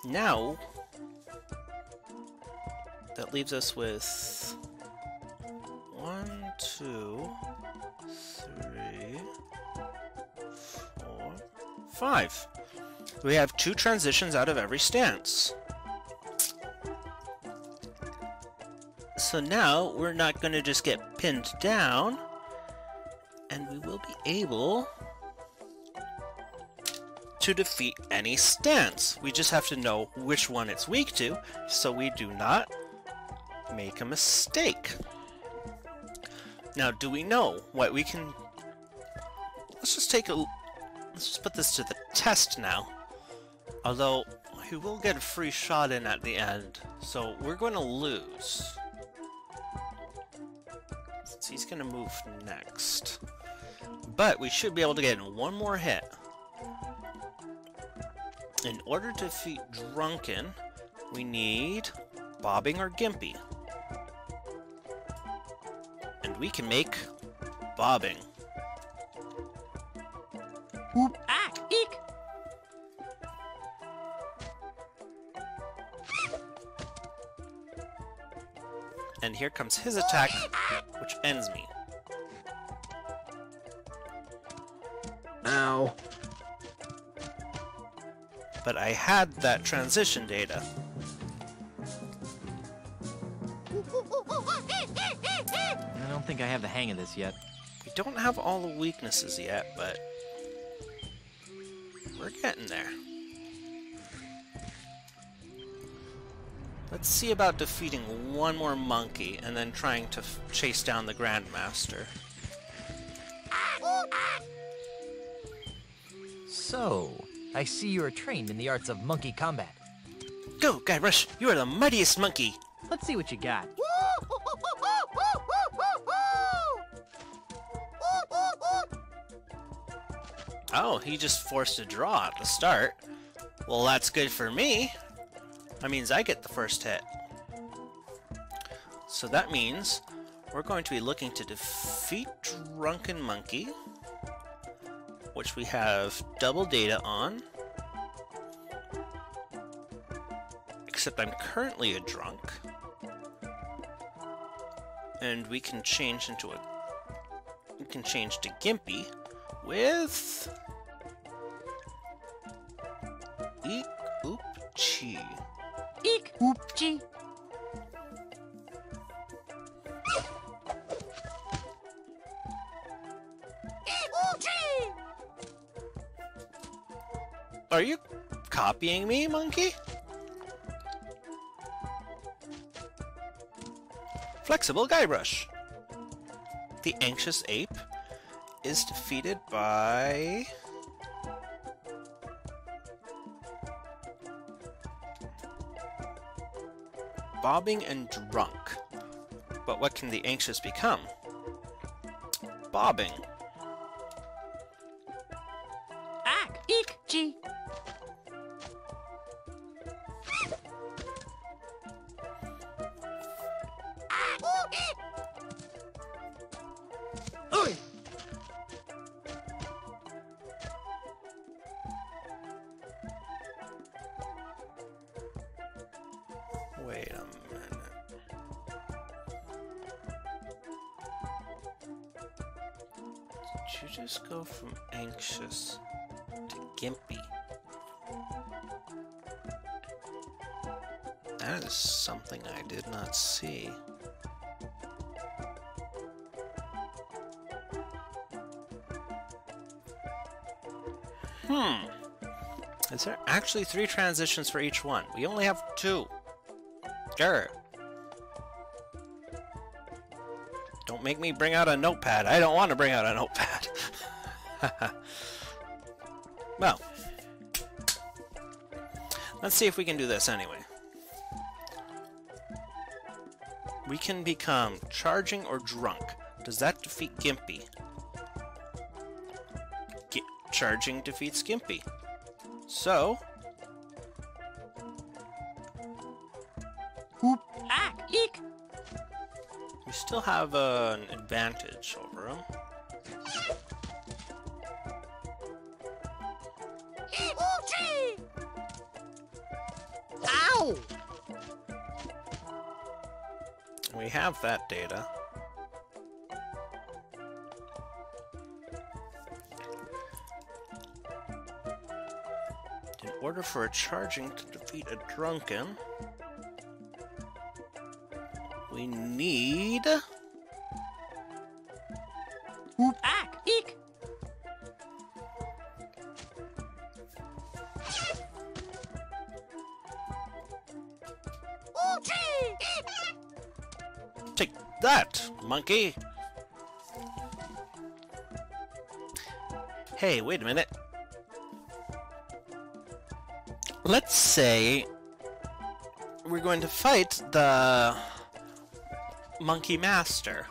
Now, that leaves us with 1, 2, 3, 4, 5. We have 2 transitions out of every stance. So now, we're not going to just get pinned down, and we will be able to defeat any stance. We just have to know which one it's weak to, so we do not make a mistake. Now, do we know what we can... Let's just put this to the test now. Although, we will get a free shot in at the end, so we're going to lose. Since he's going to move next. But we should be able to get in one more hit. In order to defeat Drunken, we need Bobbing or Gimpy. And we can make Bobbing. Oop! Ack! Eek! And here comes his attack, which ends me. Ow. But I had that transition data. I don't think I have the hang of this yet. We don't have all the weaknesses yet, but we're getting there. Let's see about defeating one more monkey and then trying to chase down the Grandmaster. So, I see you are trained in the arts of monkey combat. Go, Guybrush! You are the mightiest monkey! Let's see what you got. Oh, he just forced a draw at the start. Well, that's good for me. That means I get the first hit. So that means we're going to be looking to defeat Drunken Monkey, which we have double data on. Except I'm currently a drunk. And we can change into a... We can change to Gimpy with... Eek Oop Chi. Eek Oop Chi. Are you copying me, monkey? Flexible Guybrush. The anxious ape is defeated by... Bobbing and Drunk. But what can the anxious become? Bobbing. Ak, eek, chi. Wait a minute. Did you just go from anxious to gimpy? That is something I did not see. Is there actually 3 transitions for each one? We only have 2. Grr. Don't make me bring out a notepad. I don't want to bring out a notepad. Well, let's see if we can do this anyway. We can become charging or drunk. Does that defeat Gimpy? Charging defeats Gimpy. So... Oop, ak, eek. we still have an advantage over him. Ow! We have that data. In order for a charging to defeat a drunken, we need... Oop, ak, eek. Take that, monkey! Hey, wait a minute. Let's say we're going to fight the Monkey Master.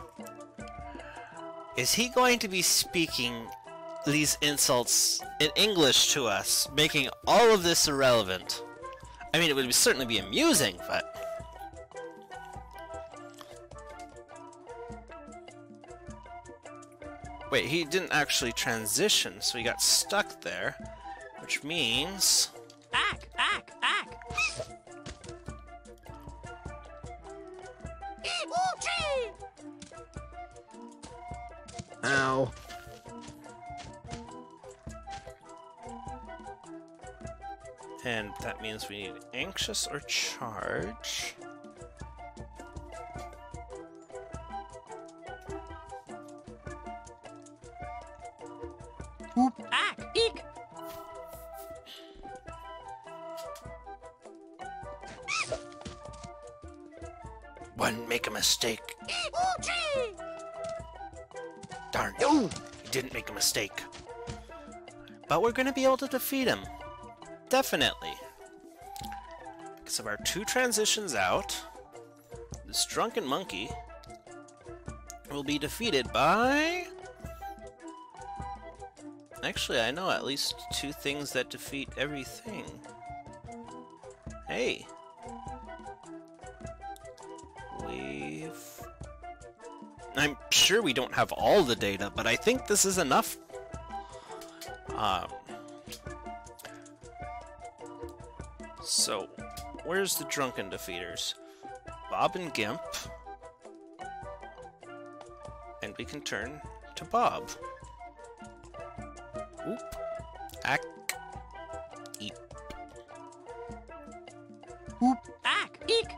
Is he going to be speaking these insults in English to us, making all of this irrelevant? I mean, it would certainly be amusing, but... Wait, he didn't actually transition, so he got stuck there, which means... Ak, ak, ak. Ow. And that means we need anxious or charge. Oop, ak, eek. One make a mistake. Darn, you didn't make a mistake. But we're going to be able to defeat him. Definitely. Because of our 2 transitions out, this drunken monkey will be defeated by... Actually, I know at least 2 things that defeat everything. Hey. We've I'm sure we don't have all the data, but I think this is enough. So, where's the drunken defeaters? Bob and Gimp. And we can turn to Bob. Oop. Ack. Eep. Oop. Ack. Eek.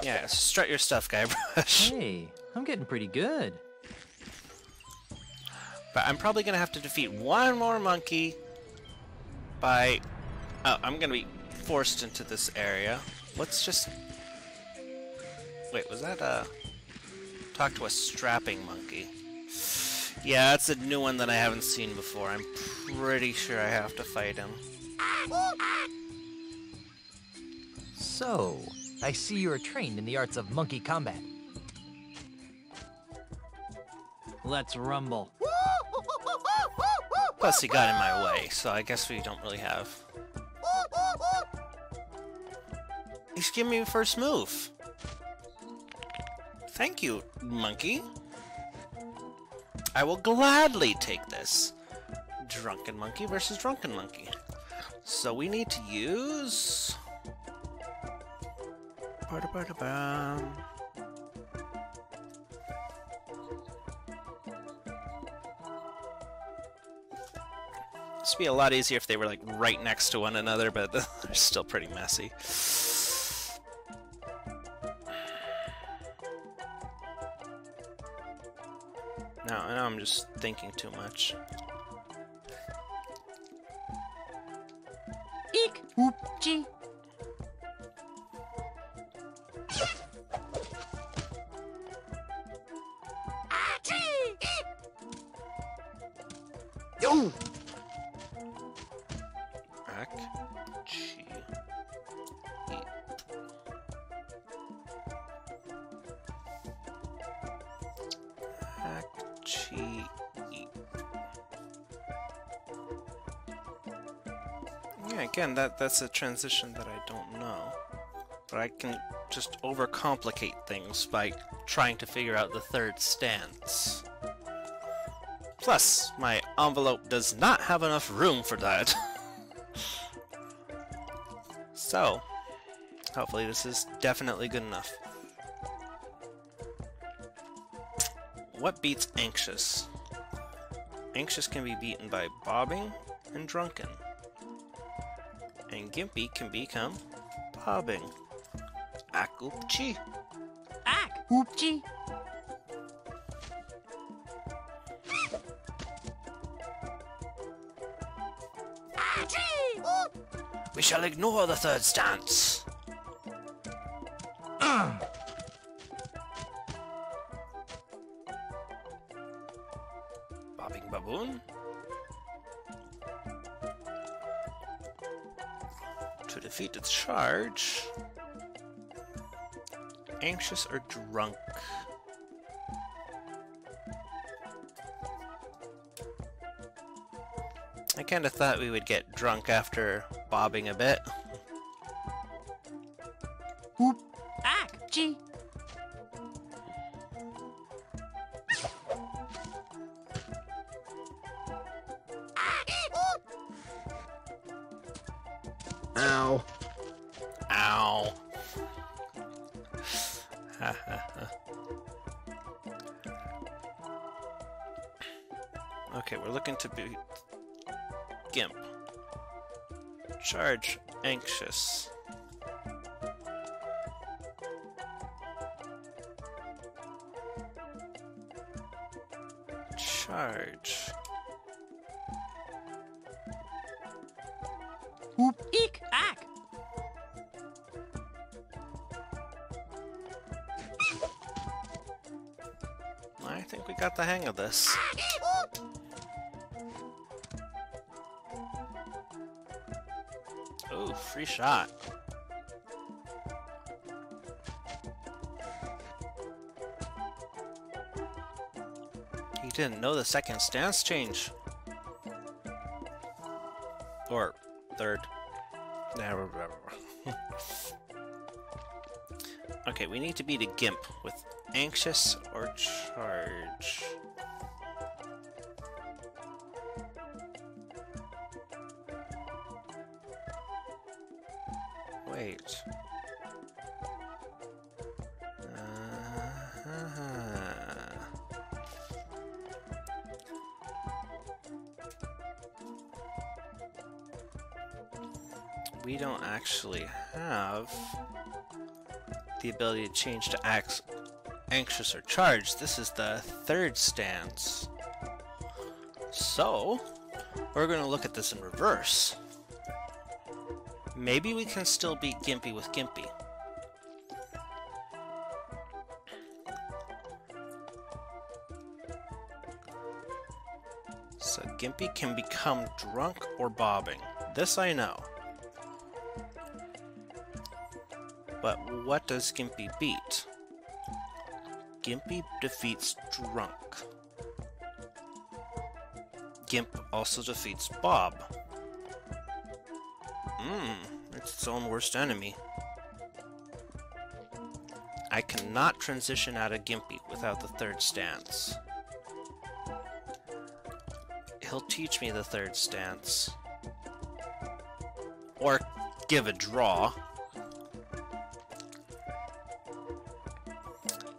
Yeah, strut your stuff, Guybrush. Hey, I'm getting pretty good. But I'm probably gonna have to defeat one more monkey by... Oh, I'm gonna be forced into this area. Let's just... Wait, was that talk to a strapping monkey? Yeah, that's a new one that I haven't seen before. I'm pretty sure I have to fight him. So, I see you are trained in the arts of monkey combat. Let's rumble. Plus, he got in my way, so I guess we don't really have... He's giving me the first move. Thank you, monkey. I will gladly take this. Drunken monkey versus drunken monkey. So we need to use... Ba-da-ba-da-bam. This would be a lot easier if they were like right next to one another, but they're still pretty messy. Now I'm just thinking too much. Eek. Oop. Gee. Yo! Ack, chi, eep. Ack, chi, eep. Yeah, again, that's a transition that I don't know. But I can just overcomplicate things by trying to figure out the third stance. Plus, my envelope does not have enough room for that. So, hopefully this is definitely good enough. What beats anxious? Anxious can be beaten by bobbing and drunken. And Gimpy can become bobbing. Ack oop chi. Ack. Oop. Gee. We shall ignore the third stance. Bobbing baboon. To defeat its charge. Anxious or drunk? I kinda thought we would get drunk after bobbing a bit. Oop. Ack. Gee. Ow. Ow. Okay, we're looking to beat Gimp. Charge anxious. Charge. Oop. Eek. Ack. I think we got the hang of this. Ooh, free shot. He didn't know the second stance change. Or third. Okay, we need to beat a Gimp with Anxious or Charge. Wait. We don't actually have the ability to change to Anxious or Charge. This is the third stance. So, we're going to look at this in reverse. Maybe we can still beat Gimpy with Gimpy. So Gimpy can become drunk or bobbing. This I know. But what does Gimpy beat? Gimpy defeats Drunk. Gimp also defeats Bob. It's its own worst enemy. I cannot transition out of Gimpy without the third stance. He'll teach me the third stance. Or give a draw.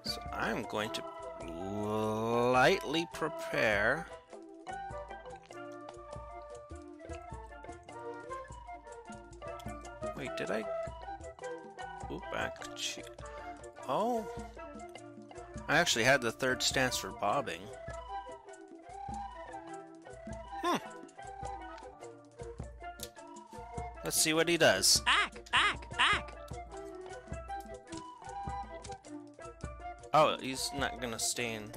So I'm going to lightly prepare. Wait, did I go back? Oh, I actually had the third stance for bobbing. Let's see what he does. Oh, he's not gonna stay in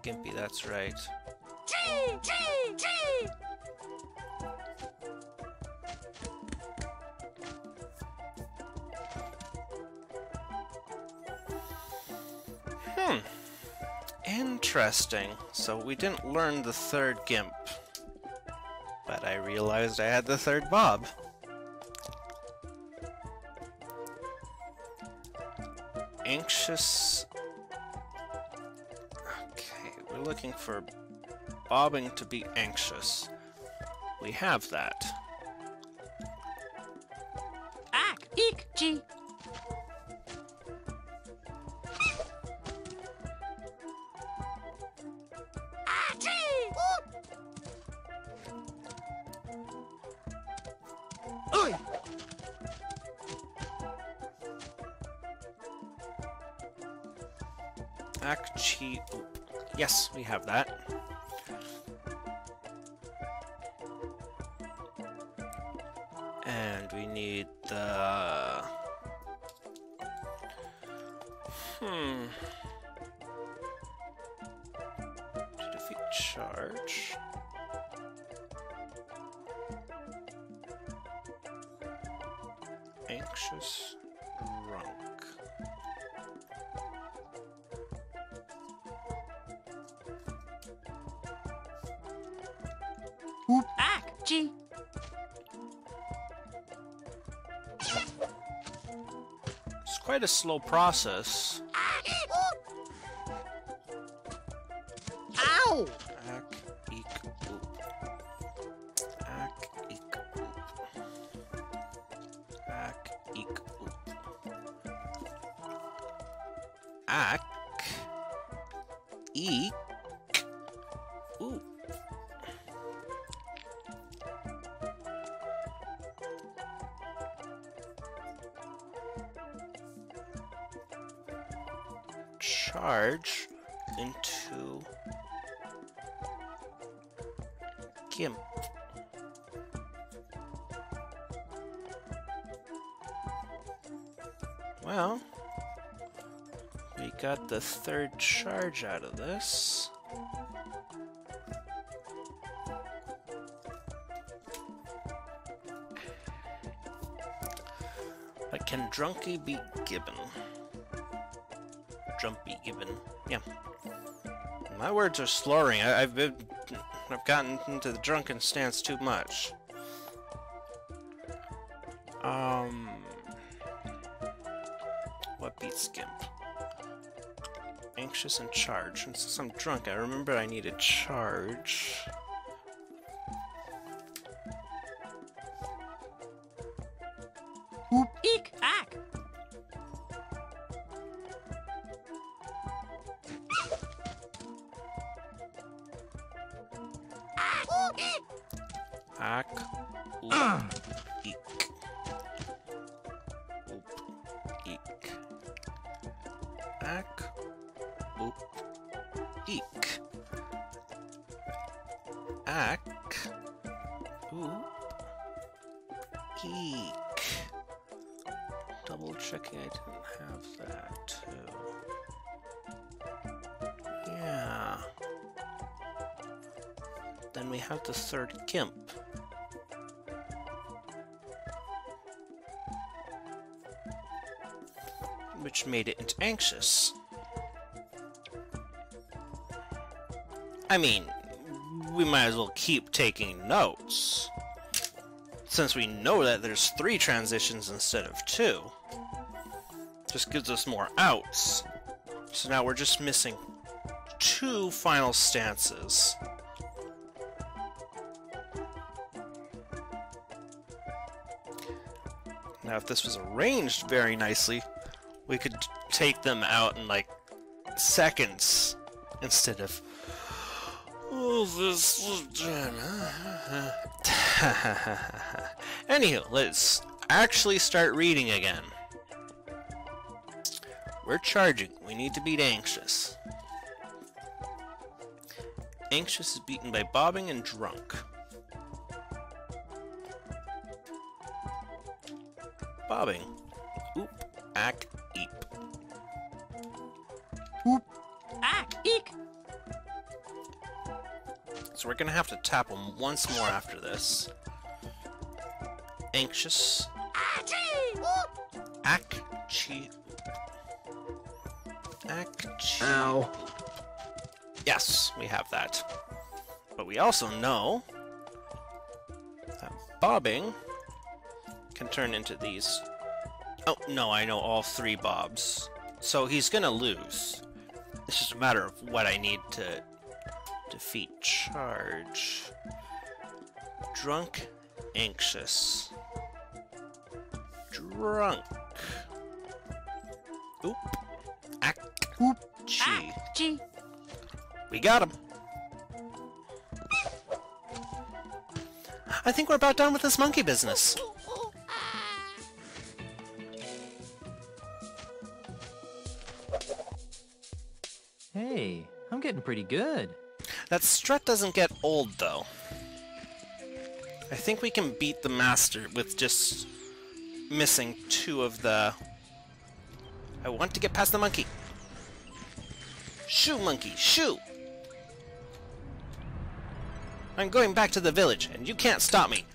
Gimpy, that's right. Interesting. So we didn't learn the third Gimp. But I realized I had the third Bob. Anxious. Okay, we're looking for bobbing to be anxious. We have that. Yes, we have that. And we need the... To defeat Charge. Anxious Drunk. It's quite a slow process. Ow! Ack, eek, oop. Ack, eek, oop. Ack, eek, oop. Ack, eek, oop. Charge into Gimp. Well, we got the third charge out of this. But can Drunky beat Gibbon? Drumpy Gibbon, yeah. My words are slurring. I've gotten into the drunken stance too much. What beats Gimp? Anxious and charge. And since I'm drunk, I remember I need a charge. Oop, eek, ack. Ack. Oop. Eek. Oop. Eek. Ack. Oop. Eek. Ack. Oop. Eek. Double checking I didn't have that too. Yeah. Then we have the third Gimp. Which made it into anxious. I mean, we might as well keep taking notes. Since we know that there's 3 transitions instead of 2. Just gives us more outs. So now we're just missing 2 final stances. Now if this was arranged very nicely, we could take them out in like seconds instead of Anywho, let's actually start reading again. We're charging. We need to beat Anxious. Anxious is beaten by bobbing and drunk. Bobbing. Oop, ack, eep. Oop, ack, eek. So we're gonna have to tap them once more after this. Anxious. Ack, chi. Ack, chi. Ow. Yes, we have that. But we also know that bobbing can turn into these. Oh, no, I know all 3 bobs. So he's gonna lose. It's just a matter of what I need to defeat charge. Drunk, anxious. Drunk. Oop. Ack. Oop. Chi. Chi. We got him. I think we're about done with this monkey business. Hey, I'm getting pretty good. That strut doesn't get old, though. I think we can beat the master with just missing 2 of the... I want to get past the monkey. Shoo, monkey, shoo! I'm going back to the village, and you can't stop me.